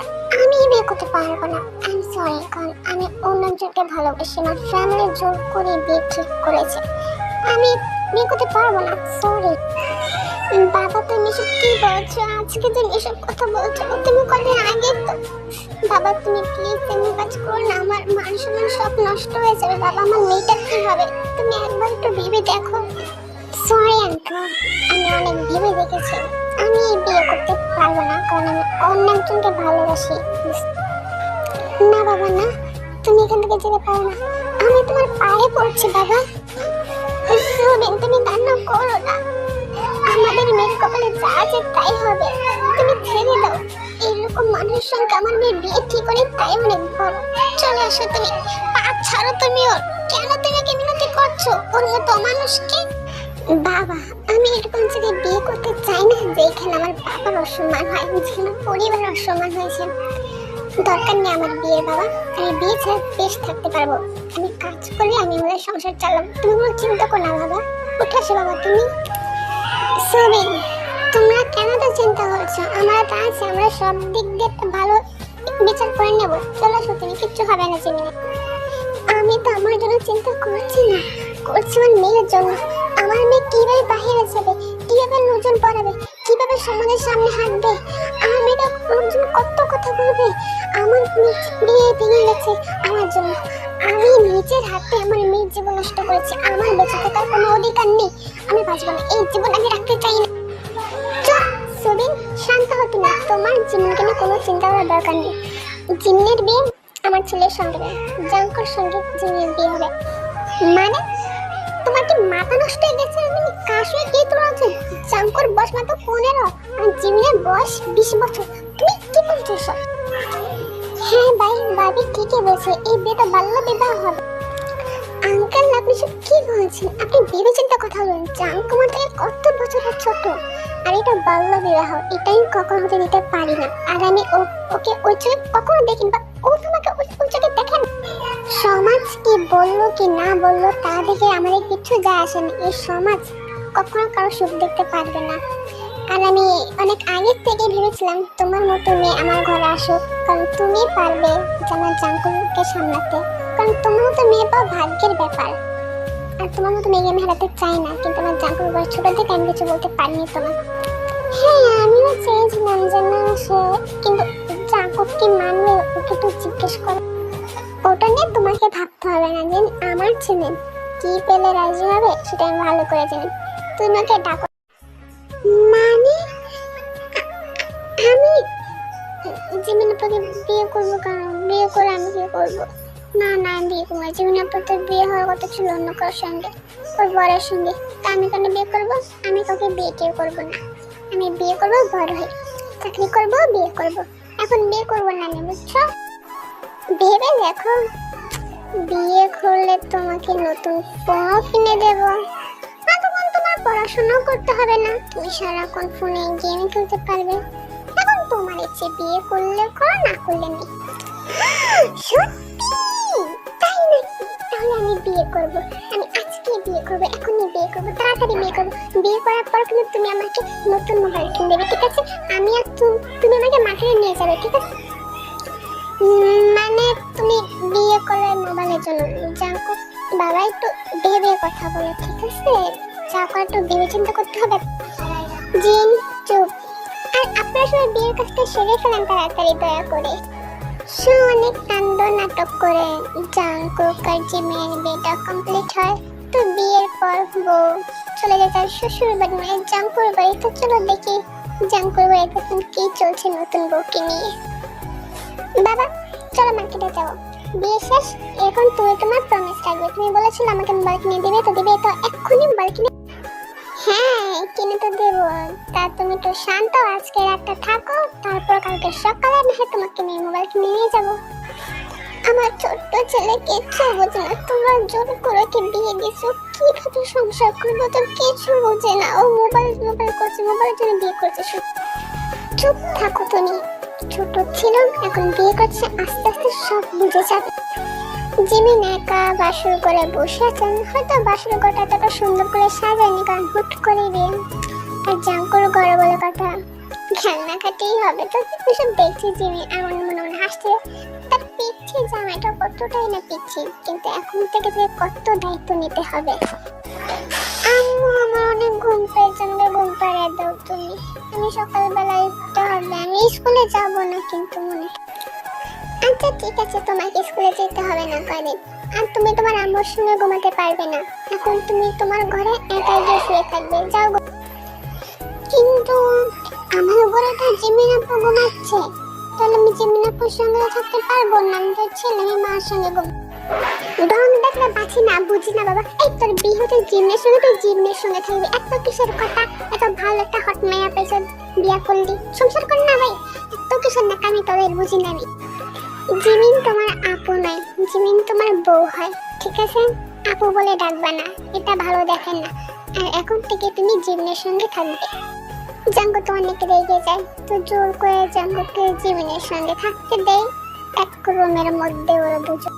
আমি বিয়ে করতে পারবো না। আই এম সরি, কারণ আমি অন্য একজনকে ভালোবাসি, আমার ফ্যামিলি জোর করে বিয়ে ঠিক করেছে। আমি বিয়ে করতে পারবো না, সরি। বাবা তুমি এসব কি বলছো? আজকে তুমি এসব কথা বলছো, তুমি কদিন আগে তো। বাবা তুমি প্লিজ এমনি কাজ করো না, আমার মান সম্মান সব নষ্ট হয়ে যাবে। বাবা আমার মেয়েটা কি হবে, তুমি একবার একটু ভেবে দেখো। সরি আঙ্কেল, আমি অনেক ভেবে দেখেছি, আমি বিয়ে করতে পারবো না, কারণ আমি অন্য একজনকে ভালোবাসি। না বাবা না, তুমি এখান থেকে যেতে পারো না, আমি তোমার পায়ে পড়ছি বাবা। সুবিন তুমি কান্না করো না, আমাদের মেয়ের কপালে যা আছে তাই হবে, তুমি ছেড়ে দাও। এইরকম মানুষের সঙ্গে আমার মেয়ে বিয়ে ঠিক করে তাই অনেক বড়। চলে আসো তুমি, পা ছাড়ো তুমি ওর। কেন তুমি ওকে মিনতি করছো ওর মতো মানুষকে? বাবা আমি এরকম জায়গায় বিয়ে করতে চাই না যেখানে আমার বাবার অসম্মান হয়, যেখানে পরিবারের অসম্মান হয়েছে। দরকার নেই আমার বিয়ে বাবা, আমি বিয়ে ছাড়া বেশ থাকতে পারবো। আমি কাজ করলে আমি আমাদের সংসার চালাবো, তুমি কোনো চিন্তা করো না বাবা। উঠে আসো বাবা তুমি। সুবিন তোমরা কেন তো চিন্তা করছো? আমরা তো আছি, আমরা সব দিক দিয়ে একটা ভালো বিচার করে নেবো। চলো আসো তুমি, কিচ্ছু হবে না জিমিনে। আমি তো আমার জন্য চিন্তা করছি না, করছি আমার মেয়ের জন্য। আমার মেয়ে কিভাবে বাহিরে যাবে, কিভাবে লোকজন পড়াবে, কিভাবে সমাজের সামনে হাঁটবে, আমার মেয়েটা লোকজন কত কথা বলবে। আমার বিয়ে ভেঙে গেছে আমার জন্য, আমি নিজের হাতে আমার মেয়ের জীবন নষ্ট করেছি। আমার বেঁচে থাকার কোনো অধিকার নেই, আমি বাঁচবো না, এই জীবন আমি রাখতে চাই না। সুবিন শান্ত হতো না, তোমার জীবনকে নিয়ে কোনো চিন্তা করার দরকার নেই। জিমিনের বিয়ে আমার ছেলের সঙ্গে, জাঙ্কুর সঙ্গে জিমিনের বিয়ে হবে। মানে তোমার কি মাথা নষ্ট হয়ে গেছে? আমি কার সঙ্গে কি তোমার আছে? জাঙ্কুর বয়স মাত্র 15 আর জিমিনের বয়স 20 বছর। তুমি কি বলছো সব? হ্যাঁ ভাই, ভাবি ঠিকই বলছে, এই বিয়েটা বাল্য বিবাহ হবে। আঙ্কেল আপনি সব কি বলছেন? আপনি ভেবে চিন্তা কথা বলুন। জাঙ্কু আমার থেকে কত বছরের ছোট, আর এটা বাল্য বিবাহ, এটাই কখনো হতে দিতে পারি না। আর আমি ওকে ওই চোখে কখনো দেখিনি, বা ও তোমাকে ওই চোখে দেখেন। সমাজ কি বললো কি না বললো তা দেখে আমাদের কিছু যায় আসে না। এই সমাজ কখনো কারো সুখ দেখতে পারবে না। আর আমি অনেক আগে থেকে ভেবেছিলাম তোমার মতো মেয়ে আমার ঘরে আসুক, কারণ তুমি পারবে যে আমার জাঙ্কুকে সামলাতে। কারণ তোমার মতো মেয়ে পাওয়া ভাগ্যের ব্যাপার, আর তোমার মতো মেয়ে আমি হারাতে চাই না। কিন্তু আমার জাঙ্কুর বয়স ছোট থেকে আমি কিছু বলতে পারিনি তোমার। হ্যাঁ আমিও চেয়েছিলাম যে না সে, কিন্তু জাঙ্কুক কি মানবে ওকে তো জিজ্ঞেস করো। ওটা নিয়ে তোমাকে ভাবতে হবে না, যে আমার ছেলে কি পেলে রাজি হবে সেটা আমি ভালো করে জানি। তুমি ওকে ডাকো। মানে আমি জিমিন আপাকে বিয়ে করবো, কারণ বিয়ে করে আমি বিয়ে করবো না। না আমি বিয়ে করবো না, জিমিন আপার তো বিয়ে হওয়ার কথা ছিল অন্য কারোর সঙ্গে, ওর বরের সঙ্গে। তা আমি কেন বিয়ে করবো? আমি কাউকে বিয়ে কেউ করবো না। আমি বিয়ে করবো বড় হয়ে, চাকরি করবো, বিয়ে করবো। এখন বিয়ে করবো না, আমি বুঝছো? ভেবে দেখো, বিয়ে করলে তোমাকে নতুন ফোনও কিনে দেবো, তখন তোমার পড়াশোনাও করতে হবে না, তুমি সারাক্ষণ ফোনে গেম খেলতে পারবে। এখন তোমার ইচ্ছে, বিয়ে করলে করো, না করলে নেই। সত্যি তাই নাকি? তাহলে আমি বিয়ে করব, আমি আজকে বিয়ে করব, এখনই বিয়ে করব, তাড়াতাড়ি বিয়ে করব। বিয়ে করার পর কিন্তু তুমি আমাকে নতুন মোবাইল কিনে দেবে, ঠিক আছে? আমি আর তুমি আমাকে মাঠে নিয়ে যাবে, ঠিক আছে? মানে তুমি বিয়ে করলে মোবাইলের জন্য? জাঙ্কু বাবা একটু ভেবে কথা বলো, ঠিক আছে? জাঙ্কু একটু ভেবে চিন্তা করতে হবে। জিন চুপ। আর আপনার সবাই বিয়ের কাজটা সেরে ফেলেন তাড়াতাড়ি দয়া করে। অনেক কাণ্ড নাটক করে জাঙ্কুক আর জিমের বিয়েটা কমপ্লিট হয়, তো বিয়ের পর বউ চলে যায় তার শ্বশুর বাড়ি মানে জাঙ্কুর বাড়ি। তো চলো দেখি জাঙ্কুর বাড়িতে এখন কি চলছে নতুন বউকে নিয়ে। বাবা চলো মার্কেটে যাবো, বিয়ে শেষ, এখন তুমি তোমার প্রমিস রাখবে, তুমি বলেছিলে আমাকে মোবাইল কিনে দিবে, তো দিবে তো এক্ষুনি মোবাইল কিনে। হ্যাঁ কিনে তো দেবো, তা তুমি তো শান্ত আজকে রাতটা থাকো, তারপর কালকে সকালে আমি তোমাকে নিয়ে মোবাইল কিনে নিয়ে যাবো। আমার ছোট্ট ছেলে কিচ্ছু বোঝে না, তোমরা জোর করে কি বিয়ে দিছো, কিভাবে সংসার করবো তো কিছু বোঝে না, ও মোবাইল মোবাইল করছে, মোবাইলের জন্য বিয়ে করছে। চুপ থাকো তুমি, ছোট ছিল এখন বিয়ে করছে, আস্তে আস্তে সব বুঝে যাবে। জিমিন একা বাসর করে বসে আছেন, হয়তো বাসর ঘরটা এতটা সুন্দর করে সাজায়নি কারণ হুট করে বিয়ে। আর জাঙ্কুর ঘরে বলে কথা খেলনা কাটেই হবে, তো এসব দেখছি জিমিন এমন মনে মনে হাসছে। তার পিচ্ছি জামাইটা কতটাই না পিচ্ছি, কিন্তু এখন থেকে কত দায়িত্ব নিতে হবে। আম্মু আমার অনেক ঘুম পেয়েছে, আমাকে ঘুম পাড়িয়ে দাও তুমি, আমি সকালবেলায় উঠতে হবে, আমি স্কুলে যাব না কিন্তু মনে। আচ্ছা ঠিক আছে, তোমাকে স্কুলে যেতে হবে না কদিন, আর তুমি তোমার আম্মুর সঙ্গে ঘুমাতে পারবে না, এখন তুমি তোমার ঘরে একাই গিয়ে শুয়ে থাকবে, যাও। কিন্তু আমার ঘরে তো জিমিন আপু ঘুমাচ্ছে, তাহলে আমি জিমিন আপুর সঙ্গে থাকতে পারবো না, আমি তো ছেলে আমি মার সঙ্গে ঘুম। ঢং দেখলে বাঁচি না, বুঝি না বাবা। এই তোর বিয়ে হতে জিমের সঙ্গে, তুই জিমের সঙ্গে থাকবি, এত কিসের কথা, এত ভালো একটা হট মাইয়া পেয়েছ, বিয়া করলি, সংসার কর না ভাই, এত কিসের না কামি তোদের বুঝি না আমি। জিমিন তোমার আপু নয়, জিমিন তোমার বউ হয়, ঠিক আছে? আপু বলে ডাকবা না, এটা ভালো দেখেন না। আর এখন থেকে তুমি জিমিনের সঙ্গে থাকবে। জাঙ্গু তো অনেক রেগে যায়, তো জোর করে জাঙ্গুকে জিমিনের সঙ্গে থাকতে দেয় এক রুমের মধ্যে ওরা দুজন।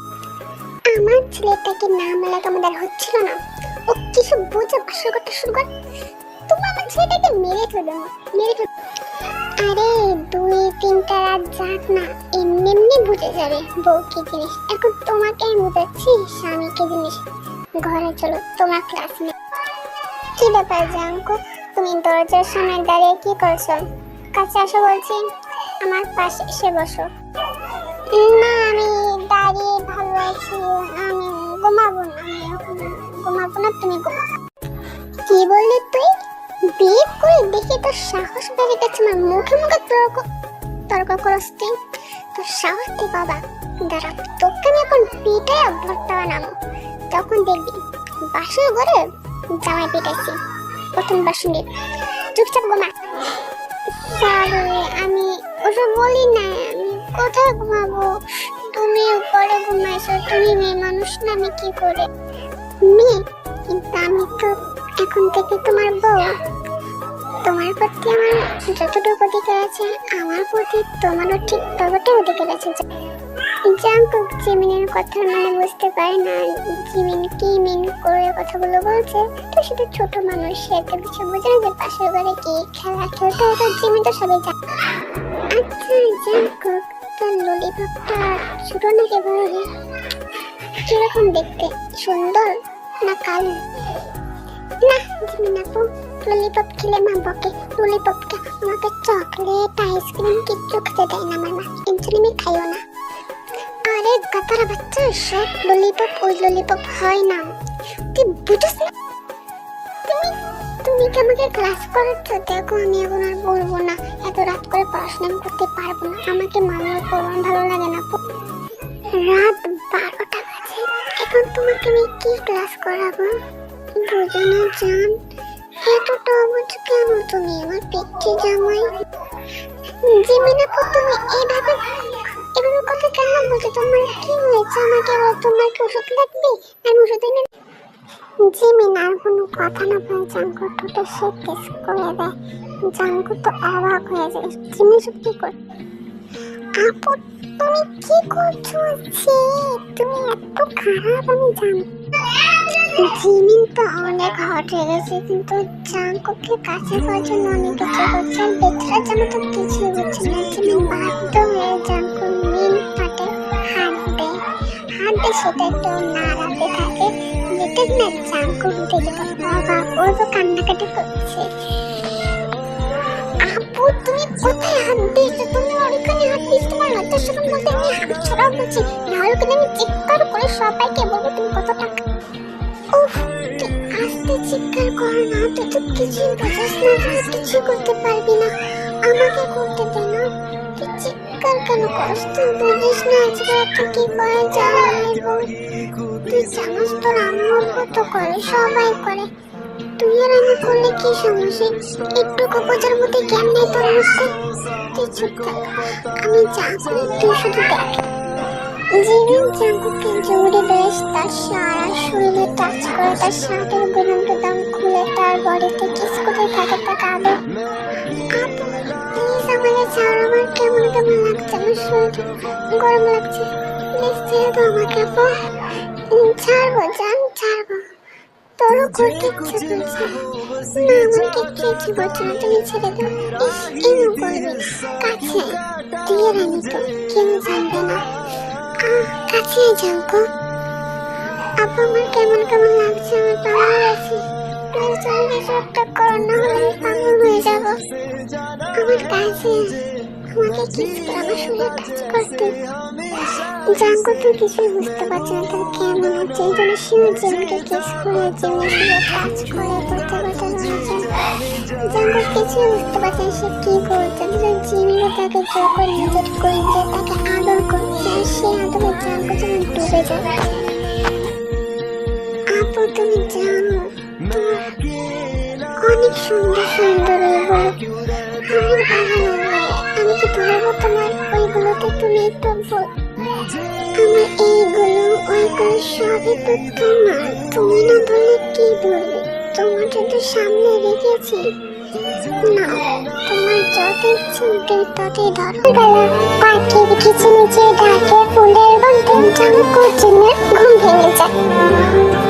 আমার ছেলেটাকে নাম লাগা আমাদের হচ্ছিল না, ও কিছু বুঝে বাসর করতে শুরু করে, তুমি আমার ছেলেটাকে মেরে ফেলবে, মেরে ফেলবে। আরে 2-3টা রাত যাক না, এমনি এমনি বুঝে যাবে বউ কি জিনিস। এখন তোমাকে আমি বুঝাচ্ছি স্বামী কি জিনিস। ঘরে চলো, তোমার ক্লাস নেই। কি ব্যাপার জাঙ্কু, তুমি দরজার সামনে দাঁড়িয়ে কি করছো? কাছে আসো বলছি, আমার পাশে এসে বসো। না আমি দাঁড়িয়ে ভালো আছি, আমি ঘুমাবো না, আমি এখন ঘুমাবো না, তুমি ঘুমাবো। কি বললি তুই? বিয়ে করে দেখি তোর সাহস বেড়ে গেছে, আমার মুখে মুখে তর্ক করস তুই, তোর সাহস তুই বাবা। দাঁড়া, তোকে আমি এখন পিটাই ভর্তা বানাবো, তখন দেখবি বাসর ঘরে জামাই পিটাইছি প্রথম বাসনে। চুপচাপ ঘুমা। সরি আমি ওসব বলি না, আমি কোথায় ঘুমাবো, তুমি উপরে ঘুমাইছো, তুমি মেয়ে মানুষ না, আমি কি করে মেয়ে, কিন্তু আমি তো এখন থেকে তোমার বউ, তোমার প্রতি আমার যতটুকু অধিকার আছে আমার প্রতি তোমারও ঠিক ততটাই অধিকার আছে। জাঙ্কুক জিমিনের কথা মানে বুঝতে পারে না জিমিন কি মিন করে কথাগুলো বলছে, তো সেটা ছোট মানুষ, সে তো কিছু বোঝে না যে পাশের ঘরে কি খেলা খেলতে হয়, তো জিমিন তো সবাই জানে। আচ্ছা জাঙ্কুক, তোর ললিপপটা ছোট নাকি বড়? কিরকম দেখতে, সুন্দর না কালো? না জিমিন আপু, ললিপপ খেলে মা বকে, ললিপপটা আমাকে চকলেট আইসক্রিম কিচ্ছু খেতে দেয় না আমার মা, এর জন্য আমি খাইও না। আরে গাতারা বাচ্চা, সব ললিপপ ওই ললিপপ হয় না, তুই বুঝিস না? তুমি কি আমাকে ক্লাস করাচ্ছ? দেখো আমি এখন আর বলবো না, এত রাত করে পড়াশোনা করতে পারবো না, আমাকে মামার পড়ানো ভালো লাগে না। রাত 12টা বাজে, এখন তোমাকে আমি কি ক্লাস করাবো? বুঝো না জান, এতটা অবুঝ কেন তুমি আমার পিচ্ছি জামাই? জিমিনা তুমি এইভাবে কথা কেন বলছো? তোমার কি হয়েছে? আমাকে তোমার কি ওষুধ লাগবে? আমি ওষুধ এনে। জিমিন আর কোনো কথা না বলে জাঙ্কু ঠোঁটে সে কিস করে দেয়। জাঙ্কু তো অবাক হয়ে যায়, জিমিন সব কি করে? আপু তুমি কি করছো? তুমি এত খারাপ আমি জানি। জিমিন তো অনেক হট হয়ে গেছে, কিন্তু জাঙ্কুকে কাছে পাওয়ার জন্য অনেক কিছু করছে, আর বেচারা জানো তো কিছুই বুঝছে না। জিমিন বাধ্য হয়ে জাঙ্কু মিন পাটে হাত দেয়, সেটা একটু নাড়াতে থাকে, যেটা না জাঙ্কু দেখে তো অবাক, ও তো কান্নাকাটি করছে। আপু তুমি কোথায় হাত দিয়েছো? তুমি ওখানে হাত দিয়েছো, তোমার লজ্জা শরম বলতে আমি হাত ছড়াও বলছি, নাহলে কিন্তু আমি চিৎকার করে সবাইকে বলবো তুমি কত টাকা। উফ তুই আসতে চিৎকার কর না, তুই তো কিছুই বুঝিস না, তুই কিছু করতে পারবি না, আমাকে করতে দে না। তুই চিৎকার কেন করস? তুই বুঝিস না আজকে একটা কি করে যায়। তুই জানিস তোর আম্মুর মতো করে, সবাই করে, তুই আর আমি করলে কি সমস্যা? একটু কপোজার মধ্যে জ্ঞান নেই তোর মধ্যে। তুই চুপ থাক, আমি যা করি তুই শুধু দেখ। জিমিন জাঙ্কুককে জড়িয়ে ধরে তার সারা শরীরে টাচ করে, তার শার্টের বুতাম খুলে তার বডিতে কিস করতে থাকে, তাকে আদর। আপু প্লিজ আমাকে ছাড়, আমার কেমন কেমন লাগছে, আমার শরীরটা গরম লাগছে, প্লিজ ছেড়ে দাও আমাকে আপু। ছাড়বো জান, ছাড়বো, তোরও করতে ইচ্ছে করছে না, আমার কিচ্ছু ইচ্ছে করছে না, তুমি ছেড়ে দাও। এমন করবি কাছে, তুই আর আমি তো কেউ জানবে না। কাছে জানকো আপু, আমার কেমন কেমন লাগছে, আমার পাগল আছে, প্লিজ তুমি কিছু একটা করো, না হলে আমি পাগল হয়ে যাব। আমার কাছে আমাকে কিস করে আমার শরীরে টাচ করতে। জানকো তুই কিছুই বুঝতে পারছি না তোর কেমন হচ্ছে, এই জন্য শিউ জিমকে কিস করে, জিমের শরীরে টাচ করে করতে করতে রয়েছে। জানকো কিছুই বুঝতে পারছে না সে কি করছে, জিমিও তাকে জোর করে নিজের করে দিয়ে তাকে আদর করছে, আর সে আদরে জানকো যেন ডুবে যায়। আপু তুমি জানো অনেক সুন্দর সুন্দর এগুলো, আমার ভালো লাগে, আমি কি ধরবো তোমার ওইগুলোতে? তুমি একটু বল, আমার এইগুলো ওইগুলো সবই তো তোমার, তুমি না ধরলে কি ধরবে? তোমার তো সামনে রেখেছি না, তোমার যত ইচ্ছে তুমি ততই ধরো। বেলা পাখির কিচিমিচি ডাকে ফুলের গন্ধে জাঙ্কুর জিমের ঘুম ভেঙে যায়।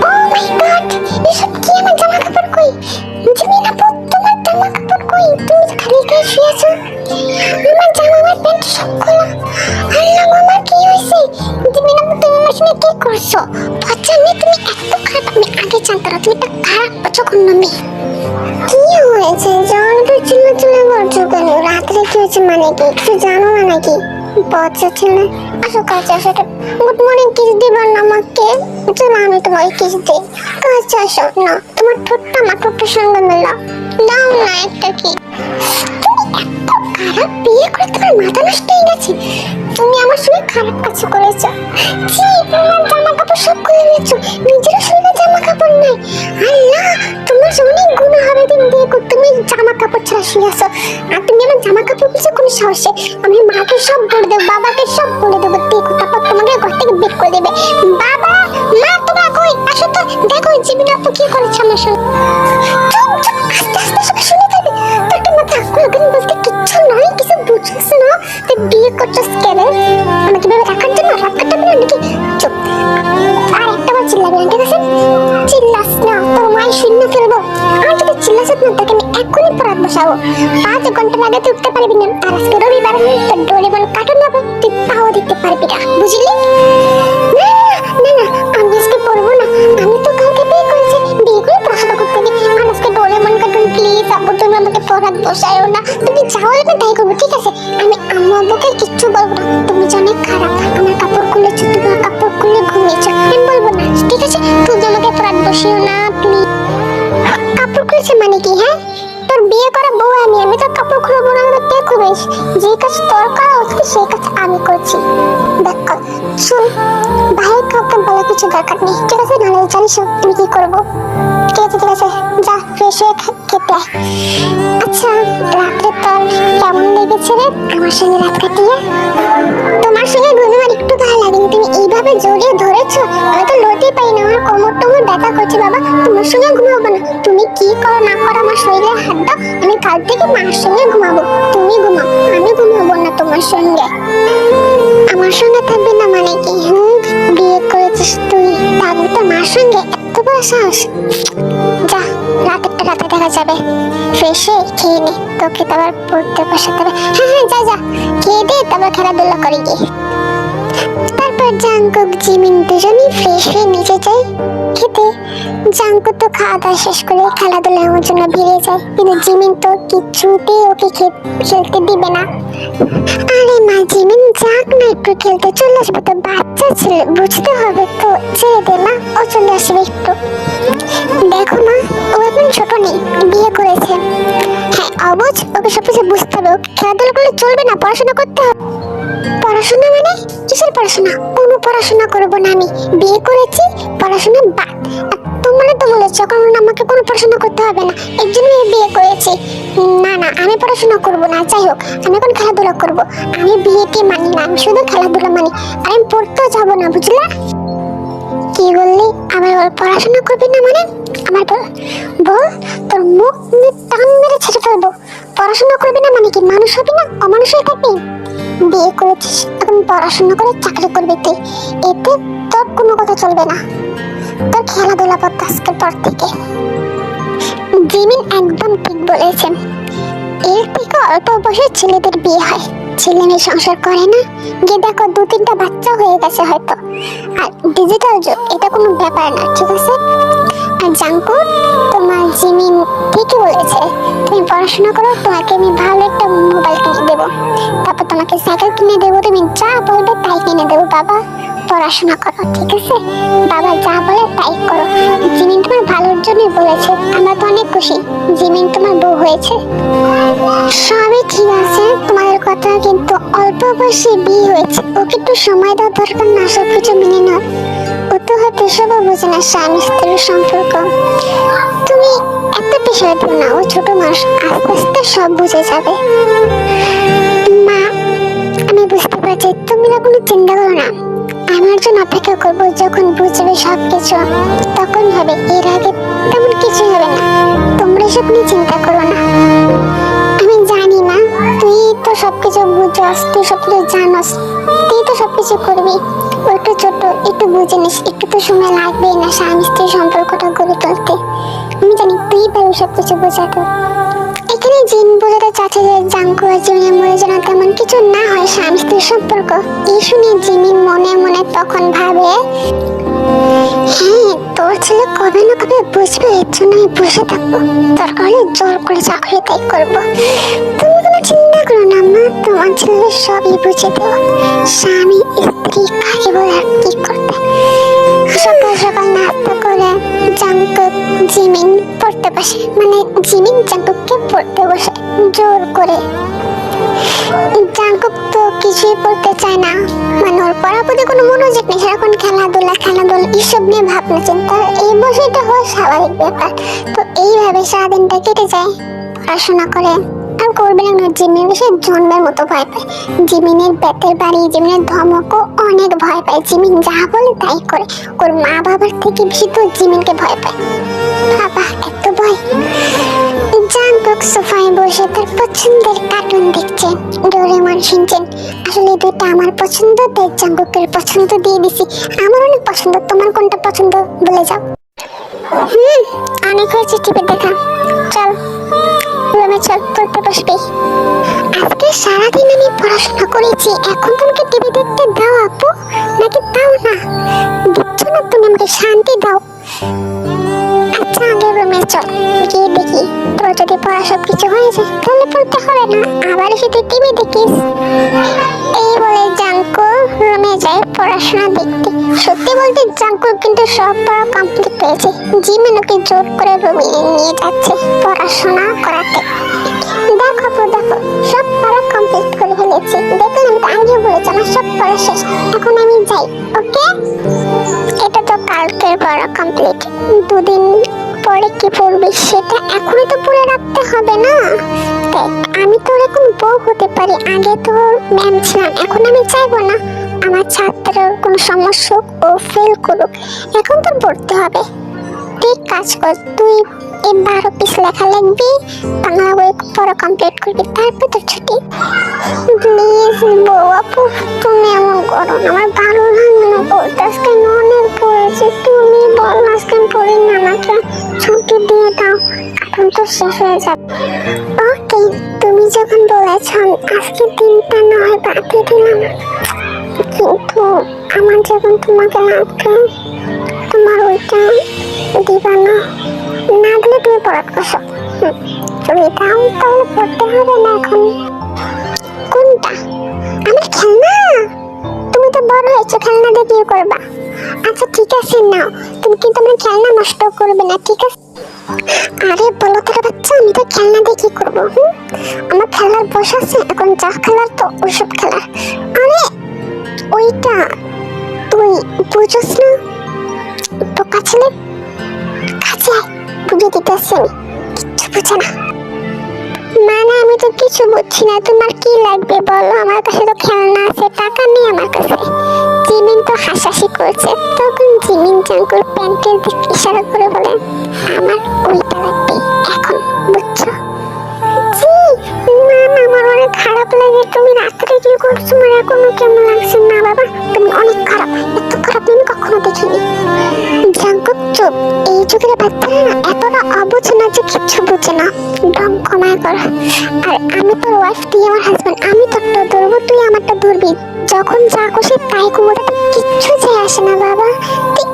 ও মাই গড, এসব কি? আমার জামা কাপড় কই? জিমিন আপু তোমার জামা কাপড় কই? তুমি তো খালি গায়ে শুয়েছো, আমার জামা আমার প্যান্ট সব খোলা। আল্লাহ আমার কি হয়েছে? জিমিন আপু তুমি আমার সঙ্গে কি করছো? বাচ্চা মেয়ে তুমি এত খারাপ, আমি আগে জানতাম না তুমি একটা খারাপ জঘন্য মেয়ে। কি হয়েছে জন, তুই চিল্লা চিল্লা করছো কেন? রাত্রে কি হয়েছে মানে কি কিছু জানো না নাকি? বাচ্চা ছেলে আসো কাছে আসো, গুড মর্নিং কিস দিবা না আমাকে? চলো আমি তোমাকে কিস দিই, কাছে আসো না, তোমার ঠোঁটটা আমার ঠোঁটের সঙ্গে মেলা, দাও না একটা কি। তুমি এত খারাপ, বিয়ে করে তোমার মাথা নষ্ট হয়ে গেছে, তুমি আমার সঙ্গে খারাপ কাজ করেছো। ছি, তোমার জামা কাপড় সব খুলে নিয়েছো, নিজের শরীরে জামা কাপড় নাই। আল্লাহ তোমার অনেক গুনাহ হবে, তুমি বিয়ে করতে তুমি জামা কাপড় ছাড়া শুয়ে আসো, আর তুমি আমার জামা কাপড় কিছু কোনো সাহসে আমি মাকে সব বলে দেবো, বাবাকে সব বলে দেবো, দেখো তারপর তোমাকে ঘর থেকে বের করে দেবে। বাবা মা তোমরা কই আসো তো, দেখো জিমিন আপু কি করেছে আমার সঙ্গে। চুপ চুপ, আস্তে আস্তে সবাই শুনে যাবে, তোর একটা মাথা কোনোদিন বলতে কিচ্ছু নয়, কিছু বুঝছিস না, তুই বিয়ে করছিস কেন? আমাকে ভেবে রাখার জন্য, রাত কাটাবি না নাকি? চুপ, আর একটা বার চিল্লাবি না, ঠিক আছে? চিল্লাস না, তোর মায়ের শূন্য ফেলবো, আর যদি চিল্লাস না তোকে আমি এখনই পরাত বসাবো, 5 ঘন্টার আগে তুই উঠতে পারবি না, আর আজকে রবিবার তোর ডোরেমন কার্টুন হবে, তুই পাও দিতে পারবি না, বুঝলি? না না না, আমি আজকে পড়বো না, আমি তো কালকে বিয়ে করেছি, বিয়ে করে পড়াশোনা করতে দিই, আর আজকে ডোরেমন কার্টুন প্লিজ আপু তুমি আমাকে পরাত বসায়ও না, তুমি যাও আমি তাই করবো, ঠিক আছে? আমি আম্মু আব্বুকে কিচ্ছু বলবো না, তুমি যে অনেক খারাপ, আমার কাপড় খুলেছো, তোমার কাপড় খুলে ঘুমিয়েছো, আমি বলবো না, ঠিক আছে? তুমি আমাকে পরাত বসিও না প্লিজ। কাপড় খুলেছে মানে কি? হ্যাঁ, তোর বিয়ে করা বউ আমি, আমি তো কাপড় খুলবো না, আমি কে খুলিস? যে কাজ তোর করা উচিত সেই কাজ আমি করছি। দেখ শুন, ভাইয়ের কাউকে বলার কিছু দরকার নেই, ঠিক আছে? নাহলে জানিস আমি কি করবো। ঠিক আছে ঠিক আছে, যা ফ্রেশ হয়ে খেতে আয়। আচ্ছা রাত্রে তোর কেমন লেগেছে রে আমার সঙ্গে রাত কাটিয়ে? তোমার সঙ্গে ঘুমে আমার একটু ভালো লাগেনি, তুমি এইভাবে জড়িয়ে ধরেছো, আমি তো লড়তেই পারি না, আমার কোমর টোমর ব্যথা করছে। বাবা তোমার সঙ্গে ঘুমাবো না, তুমি কি করো না করো আমার শরীরে হাত দাও, আমি কাল থেকে মার সঙ্গে ঘুমাবো, তুমি ঘুমাও, আমি ঘুমাবো না তোমার সঙ্গে। আমার সঙ্গে থাকবে না মানে কি? বিয়ে করেছিস তুই, থাকবি তো মার সঙ্গে, এত বড় সাহস? যা রাতেরটা রাতে দেখা যাবে, ফ্রেশ হয়ে খেয়ে নে, তোকে তো আবার পড়তে বসাতে হবে। হ্যাঁ হ্যাঁ যা যা খেয়ে দে, তারপর খেলাধুলা করে গিয়ে। তারপর জাঙ্কুক জিমিন দুজনেই ফ্রেশ হয়ে নিচে যায় খেতে। জাঙ্কুক তো খাওয়া দাওয়া শেষ করে খেলাধুলা আমার জন্য বেরিয়ে যায়, কিন্তু জিমিন তো কিছুতেই ওকে খেলতে দিবে না। আরে মা জিমিন যাক না একটু খেলতে, চলে আসবে তো, বাচ্চা ছেলে বুঝতে হবে তো, ছেড়ে দে না, ও চলে আসবে একটু। দেখো মা, ও এখন ছোট নেই, বিয়ে করেছে। হ্যাঁ অবুঝ, ওকে সব কিছু বুঝতে হবে, ওকে খেলাধুলা করলে চলবে না, পড়াশোনা করতে হবে। পড়াশোনা মানে কিসের পড়াশোনা? কোনো পড়াশোনা করবো না আমি, বিয়ে করেছি, পড়াশোনা বাদ। আর তোমরা তো বলেছো এখন আমাকে কোনো পড়াশোনা করতে হবে না, এর জন্য আমি বিয়ে করেছি। না না, আমি পড়াশোনা করবো না, যাই হোক আমি এখন খেলাধুলা করবো। আমি বিয়েকে মানি না, আমি শুধু খেলাধুলা মানি, আর আমি পড়তেও যাবো না, বুঝলা? কি বললি? আমার পড়াশোনা করবি না মানে? আমার বল, তোর মুখ টান মেরে ছেড়ে ফেলবো। পড়াশোনা করবি না মানে কি, মানুষ হবি না, অমানুষ হয়ে থাকবি? বিয়ে করেছিস, এখন পড়াশোনা করে চাকরি করবি তুই, এতে তোর কোনো কথা চলবে না। তোর খেলাধুলা করতে আজকের পর থেকে। জিমিন একদম ঠিক বলেছেন, এর থেকে অল্প বয়সে ছেলেদের বিয়ে হয়, ছেলে মেয়ে সংসার করে না। গিয়ে দেখো 2-3টা বাচ্চা হয়ে গেছে হয়তো। আর ডিজিটাল যুগ, এটা কোনো ব্যাপার না, ঠিক আছে? আর জাঙ্কু, তোমার জিমিন ঠিকই বলেছে, তুমি পড়াশোনা করো, তোমাকে আমি ভালো একটা মোবাইল কিনে দেবো, তারপর তোমাকে সাইকেল কিনে দেবো, তুমি যা বলবে তাই কিনে দেবো। বাবা পড়াশোনা করো, ঠিক আছে? বাবা যা বলে তাই করো। জিমিন তোমার ভালোর জন্যই বলেছে, আমরা তো অনেক খুশি জিমিন তোমার বউ হয়েছে। সবই ঠিক আছে তোমাদের কথা, কিন্তু অল্প বয়সে বিয়ে হয়েছে, ওকে একটু সময় দেওয়া দরকার না সবকিছু মেনে নেওয়ার? ও তো হয়তো এসবও বোঝে না, স্বামী স্ত্রীর সম্পর্ক। তুমি এত পেশায় দিও না, ও ছোট মানুষ, আস্তে আস্তে সব বুঝে যাবে। মা আমি বুঝতে পারছি, তুমি না কোনো চিন্তা করো না, আমার জন্য অপেক্ষা করবো, যখন বুঝবে সবকিছু তখন হবে, এর আগে তেমন কিছু হবে না। তোমরা এসব নিয়ে চিন্তা করো না। আমি জানি না, তুই তো সবকিছু বুঝস, তুই সবকিছু জানস, তুই তো সবকিছু করবি। ও একটু ছোট, একটু বুঝে নিস, একটু তো সময় লাগবে না স্বামী স্ত্রীর সম্পর্কটা গড়ে তুলতে। আমি জানি তুই পারবি সবকিছু বোঝাতে। এখানে জিন বোঝাতে চাচ্ছে যে জাঙ্কু আর জিমিনের মনে যেন তেমন কিছু না হয় স্বামী স্ত্রীর সম্পর্ক। এই শুনে জিমিন মনে মনে তখন ভাবে, হ্যাঁ তোর ছেলে কবে না কবে বুঝবে, এর জন্য আমি বসে থাকবো, দরকার হলে জোর করে চাকরি তাই করবো। তুমি কোনো চিন্তা করো না মা, তোমার ছেলে সবই বুঝে দেবো, স্বামী স্ত্রী কাকে বলে আর কি করতে। সকাল সকাল নাস্তা করে জাঙ্কুক জিমিন পড়তে বসে, মানে জিমিন জাঙ্কুককে পড়তে বসে জোর করে। জাঙ্কুক তো কিছুই পড়তে চায় না, মানে ওর পড়ার প্রতি কোনো মনোযোগ নেই, সারাক্ষণ খেলাধুলা খেলাধুলা এসব নিয়ে ভাবনা চিন্তা, এই বয়সে এটা হওয়া স্বাভাবিক ব্যাপার। তো এইভাবে সারাদিনটা কেটে যায়, পড়াশোনা করে। আর করবে না, জিমিন সে জন্মের মতো ভয় পায়, জিমিনের বেতের বাড়ি, জিমিনের ধমকও অনেক ভয় পায়, জিমিন যা বলে তাই করে। ওর মা বাবার থেকে বেশি তো জিমিনকে ভয় পায়। বাবা এত ভয়। জাঙ্কুক সোফায় বসে তার পছন্দের কার্টুন দেখছে, ডোরেমন শিনচেন। আসলে দুটো আমার পছন্দ, তাই জাঙ্কুকের পছন্দ দিয়ে দিছি। আমার অনেক পছন্দ, তোমার কোনটা পছন্দ বলে যাও। অনেক হয়েছে টিভি দেখা, চল রুমে চল, পড়তে বসবি। আজকে সারাদিন আমি পড়াশোনা করেছি, এখন তোমাকে টিভি দেখতে দাও আপু, নাকি দাও না? দিচ্ছ না তুমি, আমাকে শান্তি দাও। আচ্ছা আগে রুমে চল, গিয়ে দেখি তোর যদি পড়া সব কিছু হয়ে যায় তাহলে পড়তে হবে না, আবার এসে তুই টিভি দেখিস। এই বলে জাঙ্কু রুমে যায় পড়াশোনা দেখতে। সত্যি বলতে জাঙ্কু কিন্তু সব পড়া কমপ্লিট হয়েছে, জিমিন ওকে জোর করে রুমে নিয়ে যাচ্ছে পড়াশোনা করাতে। দেখো তো দেখো, সব পড়া কমপ্লিট করে ফেলেছি, দেখলাম তো আগে বলেছি আমার সব পড়া শেষ, এখন আমি যাই, ওকে? এটা তো কালকের পড়া কমপ্লিট, 2 দিন পরে কি পড়বি সেটা এখনই তো পড়ে রাখতে হবে না। দেখ আমি তোর এখন বউ হতে পারি, আগে তো ম্যাম ছিলাম, এখন আমি চাইবো না আমার ছাত্রের কোনো সমস্যা ও ফেল করুক, এখন তোর পড়তে হবে। তুই কাজ কর, তুই এই 12 পিস লেখা লিখবি, বাংলা বই পড়া কমপ্লিট করবি, তারপর তোর ছুটি। প্লিজ বউ আপু তুমি এমন করো না, আমার ভালো লাগে না পড়তে, আজকে অনেক পড়েছি, তুমি বলো আজকে পড়ি না, আমাকে ছুটি দিয়ে দাও, এখন তো শেষ হয়ে যাবে। ওকে তুমি যখন বলেছ আজকে দিনটা না হয় বাকি দিলাম, কিন্তু আমার যখন তোমাকে লাগবে তোমার ওইটা দিবা না, না দিলে তুমি পড়াতে বসো। যদি দাও তাহলে পড়তে হবে না। এখন কোনটা? আমার খেলনা? বড় হয়েছো, খেলনা দিয়ে কি করবা? আচ্ছা ঠিক আছে নাও, তুমি কিন্তু আমার খেলনা নষ্ট করবে না, ঠিক আছে? আরে বলো তোর বাচ্চা, আমি তো খেলনা দিয়ে কি করবো? আমার খেলার বয়স আছে এখন, যা খেলার তো ওইসব খেলার। আরে ওইটা তুই বুঝোস না, টোকা ছেলে, কাছে বুঝে দিতেছি আমি, কিচ্ছু বুঝে না। মানে আমি তো কিছু বুঝছি না, তোমার কি লাগবে বলো? আমার কাছে তো খেলনা আছে, টাকা নেই আমার কাছে। জিমিন তো হাসাহাসি করছে, তখন জিমিন জাঙ্কুর প্যান্টের দিকে ইশারা করে বলে, আমার ওইটা লাগবে এখন, বুঝছো? জি না না, আমার অনেক খারাপ লাগে। তুমি রাত্রে কি করছো? আমার এখনো কেমন লাগছে। না বাবা, তুমি অনেক খারাপ, এত খারাপ আমি কখনো দেখিনি। জাঙ্কুক চুপ, এই যুগের বাচ্চারা না এতটা অবুঝ না যে কিচ্ছু বুঝে না, দম কমায় করা। আর আমি তোর ওয়াইফ, তুই আমার হাজবেন্ড, আমি তোরটা ধরবো, তুই আমারটা ধরবি। যখন যা খুশি তাই কুমোটাতে কিচ্ছু যায় আসে না বাবা, তুই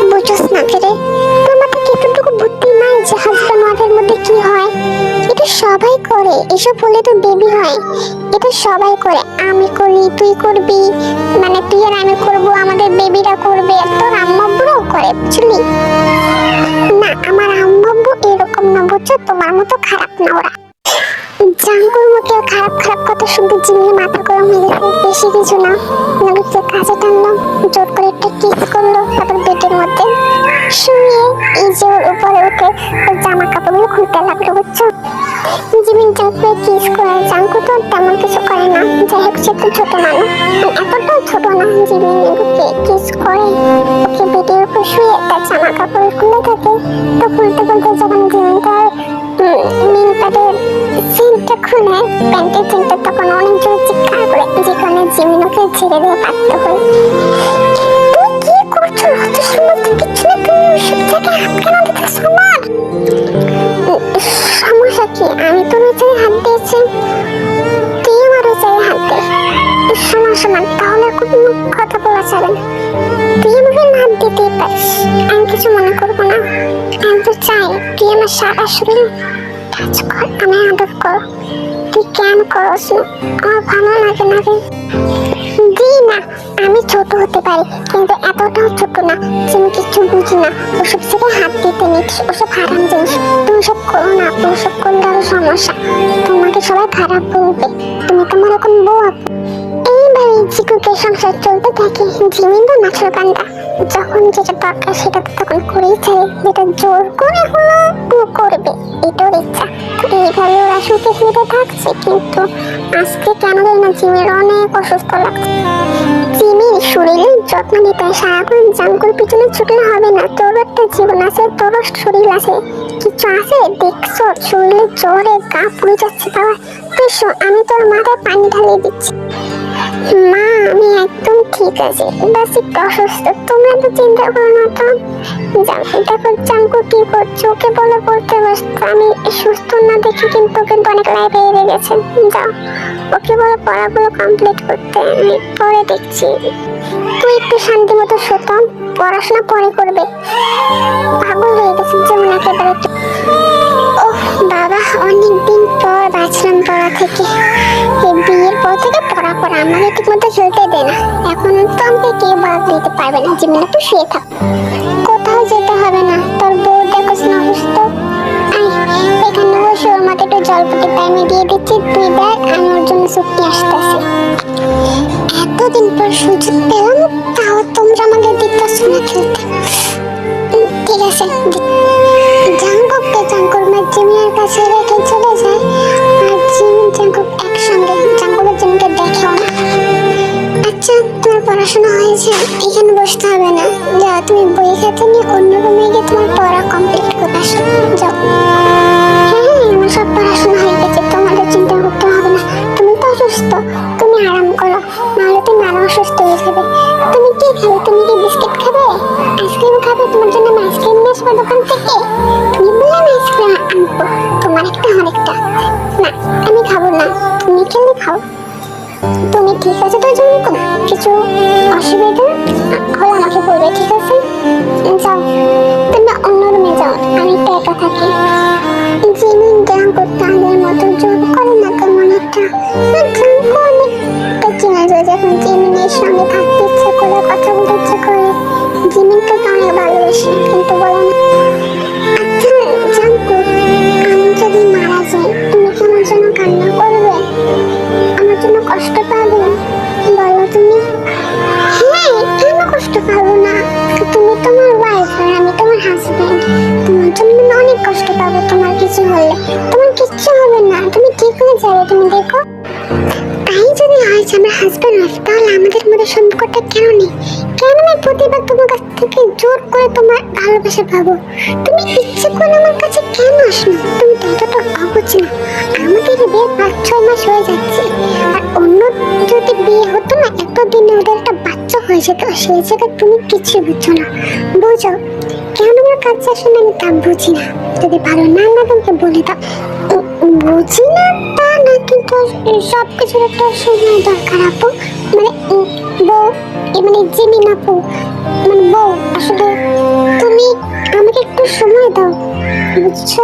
বুঝোস না রে? তোর মাথায় কতটুকু বুদ্ধি নাই যে হাজবেন্ড ওয়াইফের মধ্যে কি হয়? এটা সবাই করে, এসব হলে তো বেবি হয়, এটা সবাই করে। আমি করি, তুই করবি, মানে তুই আর আমি করবো, আমাদের বেবিরা করবে, তোর আম্মা আব্বুরাও করে, বুঝলি? না আমার আম্মা আব্বু এরকম না, বুঝছো? তোমার মতো খারাপ না ওরা। জাঙ্কুর মুখে খারাপ খারাপ কথা শুনতে জিমির মাথা গরম হয়ে গেছে। বেশি কিছু না, নাবিককে কাছে টানলো, জোর করে একটা কিস করলো, তারপর বেডের মধ্যে শুয়ে এই যে ওর উপরে উঠে ওর জামা কাপড়গুলো খুলতে লাগলো, বুঝছো? জিমিন জাঙ্কুকে কিস করে, জাঙ্কু তো তেমন কিছু করে না, যাই হোক সে তো ছোট মানুষ, এতটাও ছোট না। জিমিন জাঙ্কুকে কিস করে, ওকে বেডের উপর শুয়ে তার জামা কাপড় খুলে থাকে। তো খুলতে খুলতে যখন জিমিন তার মিন প্যাডের চেনটা খুলে, প্যান্টের চেনটা, তখন অনেক জোরে চিৎকার করে, যেখানে জিমিন ওকে ছেড়ে দিয়ে পারতে হয়। তুই কি করছো? অত সমস্ত কিছু না, তুমি ওইসব জায়গায় হাত কেন দিতেছো আমার? সমস্যা কি? আমি তোর ওই জায়গায় হাত দিয়েছি, তুই আমার ওই জায়গায় হাত দে। সমস্যা না, তাহলে কোনো কথা বলা যাবে না। তুই আমাকে হাত দিতেই পারিস, আমি কিছু মনে করবো না। আমি তো চাই তুই আমার সারা শরীর টাচ কর, আমার আদর কর। তুই কেন করস না? আমার ভালো লাগে না রে। দি না, আমি ছোট হতে পারি কিন্তু এতটাও ছোট না যে আমি কিছু বুঝি না। ওসব থেকে হাত দিতে নিচ্ছি, ওসব হারাম জিনিস। তুমি সব করো না, ওসব করলে আরো সমস্যা, তোমাকে সবাই খারাপ বলবে। তুমি তোমার এখন বউ। এইভাবে জিকুকে সংসার চলতে থাকে। জিমিন তো নাচর কান্দা, যখন যেটা দরকার সেটা তো তখন করেই চাই, যেটা জোর করে হলো ও করবে, এটার ইচ্ছা। এইভাবে ওরা সুখে সুখে থাকছে, কিন্তু আজকে কেন জানি না জিমির অনেক অসুস্থ লাগছে। জিমির শরীরের যত্ন নিতে সারাক্ষণ জাঙ্কুর পিছনে ছুটলে হবে না। তোর একটা জীবন আছে, তোর শরীর আছে, কিছু আছে দেখছো? শরীরে জ্বরে গা পুড়ে যাচ্ছে। বাবা তুই আমি তোর মাথায় পানি ঢালিয়ে দিচ্ছি। মা আমি একদম ঠিক আছে, বাস একটু অসুস্থ, তোমরা তো চিন্তা করো না তো। দেখো জাঙ্কু কি করছে, ওকে বলে পড়তে বসতে। আমি সুস্থ না দেখি কিন্তু কিন্তু অনেক লাইব্রেরি গেছে, যাও ওকে বলে পড়াগুলো কমপ্লিট করতে, আমি পরে দেখছি। তুই একটু শান্তি মতো শোতাম, পড়াশোনা পরে করবে। পাগল হয়ে গেছে যেমন একেবারে। ওহ বাবা, অনেকদিন পর বাঁচলাম পড়া থেকে। এই বিয়ের পর থেকে পড়া আমাকে ঠিক মতো খেলতে দেয় না। এখন তো আমাকে কেউ বাদ দিতে পারবে না, জীবনে একটু শুয়ে থাক, কোথাও যেতে হবে না। তোর বউ দেখোস না অসুস্থ, এখানে বসে ওর মাথায় একটু জলপটি টাইমে দিয়ে দিচ্ছি, তুই দেখ আমি ওর জন্য সুপ্তি আসতেছি। এতদিন পর সুযোগ পেলাম, তাও তোমরা আমাকে দিতেছ না খেলতে। ঠিক আছে, জাঙ্কুককে জাঙ্কুর মা জিমিনের কাছে রেখে চলে যায়, আর জিমিন জাঙ্কুক একসঙ্গে। জাঙ্কুকের জিমিনকে দেখেও না। আচ্ছা তোমার পড়াশোনা হয়েছে, এখানে বসতে হবে না, যাও তুমি বই খাতা নিয়ে অন্য রুমে গিয়ে তোমার পড়া কমপ্লিট করে আসো, যাও। হ্যাঁ আমার সব পড়াশোনা হয়ে গেছে, তোমাদের চিন্তা করতে হবে না। তুমি তো অসুস্থ, তুমি আরাম করো, নাহলে তুমি আরো অসুস্থ হয়ে যাবে। তুমি কি খাবে? তুমি কি বিস্কিট খাবে, আইসক্রিম খাবে? তোমার জন্য আমি আইসক্রিম নিয়ে আসবো দোকান থেকে। তুমি বললে আমি আইসক্রিম আনবো, তোমার একটা আমার একটা। না আমি খাবো না, তুমি খেলে খাও। তুমি ঠিক আছে তো? জন্য কোনো কিছু অসুবিধা হলে আমাকে বলবে, ঠিক আছে? যাও তুমি অন্য রুমে যাও, আমি একটু একা থাকি। জিমিন জাঙ্কু তাদের মতো জোর করে না তেমন একটা। জাঙ্কু অনেক পেচিনা যায় যখন জিমিনের সঙ্গে থাকতেছে। পাবো তোমার কিছু হলে। তোমার কিচ্ছু হবে না, তুমি ঠিক হয়ে যাবে, তুমি দেখো। তাই যদি হয় যে আমার হাজবেন্ড অফ, তাহলে আমাদের মধ্যে সম্পর্কটা কেন নেই? কেন আমি প্রতিবার তোমার কাছ থেকে জোর করে তোমার ভালোবাসা পাবো? তুমি ইচ্ছে করে আমার কাছে কেন আসো না? তুমি তো এতটা অবুঝ না। আমাদের বিয়ে 5-6 মাস হয়ে যাচ্ছে, আর অন্য যদি বিয়ে হতো না এতদিনে ওদের একটা বাচ্চা হয়ে যেত। সেই জায়গায় তুমি কিছু বুঝছো না। বুঝো কেন আমার কাছে আসো না, আমি তা বুঝি না। যদি ভালো না লাগে আমাকে বলে দাও। বুঝি না তা না, কিন্তু সব কিছুর একটা সময় দরকার আপু। মানে বউ, মানে জিমিন আপু, মানে বউ, আসলে তুমি আমাকে একটু সময় দাও, বুঝছো?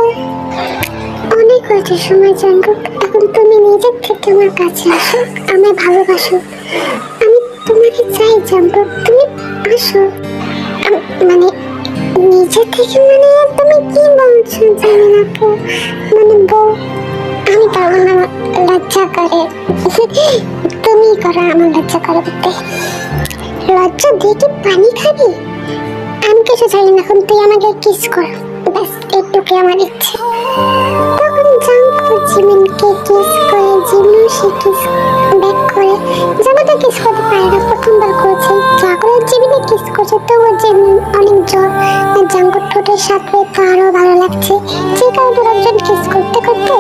অনেক হয়েছে সময় জাঙ্কুক, এখন তুমি নিজের থেকে আমার কাছে আসো, আমায় ভালোবাসো। আমি তোমাকে চাই জাঙ্কুক, তুমি আসো। মানে নিজে থেকে, মানে তুমি কি বলছো জামিন আপু? মানে বউ, আমি পারবো না, আমার লজ্জা করে। তুমি করো, আমার লজ্জা করে বলতে। লজ্জা দিয়ে কি পানি খাবি? আমি কিছু চাই না, এখন তুই আমাকে কিস কর, ব্যাস এটুকু আমার ইচ্ছে। তখন জাঙ্কু জিমিনকে কিস করে, জিমিনও সে কিস ব্যাক করে। জামাটা কিস করতে পারে না, প্রথমবার করেছে, যা করে জিমিনে কিস করছে, তবুও জিমিন অনেক জোর। জাঙ্কুর ঠোঁটের সাথে তো আরো ভালো লাগছে, যে কারণে দুজন কিস করতে করতে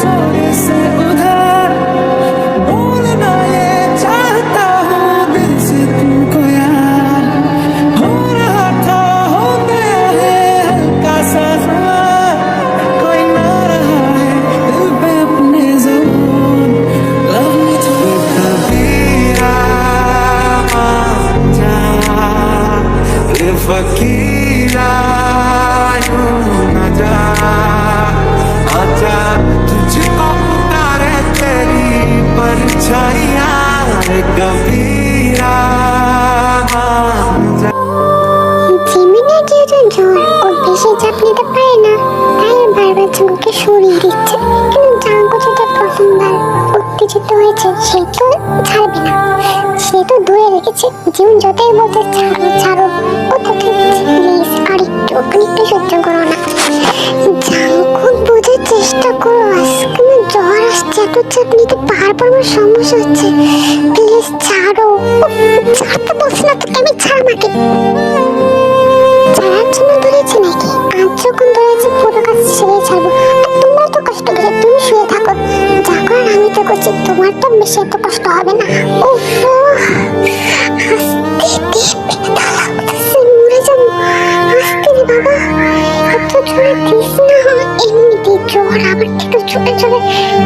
थोड़े से उधार बोलना ये चाहता हूँ दिल से तुमको यार। हो रहा था, हो गया है हल्का सा ख्याल, कोई ना रहा है दिल पे अपने ज़बान। Love me to कबीरा जा, ये फकीरा यूं न जा, आजा तुझको पुकारे तेरी परछाइयाँ रे कबीरा जा। জিমিনের যেহেতু জ্বর, ও বেশি চাপ নিতে পারে না, তাই ও বারবার জাঙ্কুকে সরিয়ে দিচ্ছে। কিন্তু জাঙ্কু যেটা প্রথমবার উত্তেজিত হয়েছে, সে তো ছাড়বে না, সে তো দূরে রেখেছে। জীবন যতই বলতে ছাড়ো ছাড়ো, ও তো থাকছে। প্লিজ আরেকটু সহ্য করো না। জাঙ্কু বোঝার চেষ্টা করো, আজকে আমার জ্বর আসছে, এত চাপ নিতে পারবো, আমার সমস্যা হচ্ছে। প্লিজ ছাড়ো। ছাড়তে বলছি না তোকে, আমি ছাড় আমাকে। ছাড়ার জন্য ধরেছি নাকি? আজ যখন ধরেছি পুরো কাজ ছেড়ে ছাড়বো। আর তোমার তো কষ্ট করে, তুমি শুয়ে থাকো, যা করার আমি তো করছি, তোমার তো বেশি এত কষ্ট হবে না। উফ, মরে যাবো। আস্তে রে বাবা, এত জোরে দিস না, এমনিতে জ্বর, আবার একটু জোরে জোরে।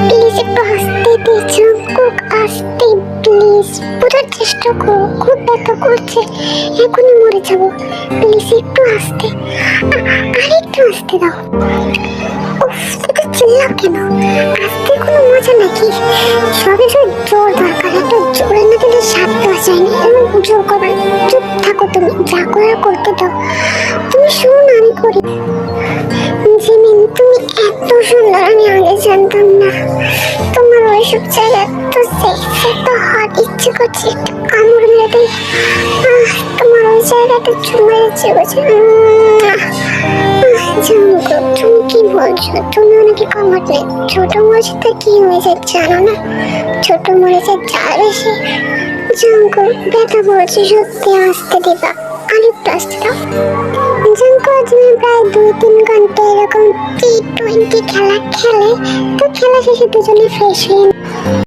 প্লিজ একটু আস্তে দে জাঙ্কুক, আস্তে প্লিজ, বোঝার চেষ্টা করো, খুব ব্যথা করছে, এখনই মরে যাবো। প্লিজ একটু আস্তে, আরেকটু আস্তে দাও। উফ, তোকে চিল্লাও কেন? আস্তে কোনো মজা নাকি? সবে সবে জোর দরকার, একটু জোরে না দিলে স্বাদ দেওয়া যায় না। এমন জোর করবে, চুপ থাকো তুমি, যা করার করতে দাও। তুমি শোনো না, আমি করি। জিমিন, তুমি এত সুন্দর, আমি আগে জানতাম না। তোমার ওইসব জায়গা এত সেক্সি, এত হট, ইচ্ছে করছে একটা কামড় মেরে দেই। তোমার ওই জায়গাটা চুমে ইচ্ছে করছে। জাঙ্কু, তুমি কি বলছো? তুমি অনেকে কামড় নেই, ছোট মরিচটা কি হয়েছে জানো না? ছোট মরিচের ঝাল বেশি। জাঙ্কু, ব্যথা বলছি, সত্যি আসতে দিবা, আরেকটু আসতে দাও। জাঙ্কু তুমি প্রায় 2-3 ঘন্টা এরকম T20 খেলা খেলে, তো খেলা শেষে দুজনে ফ্রেশ হয়ে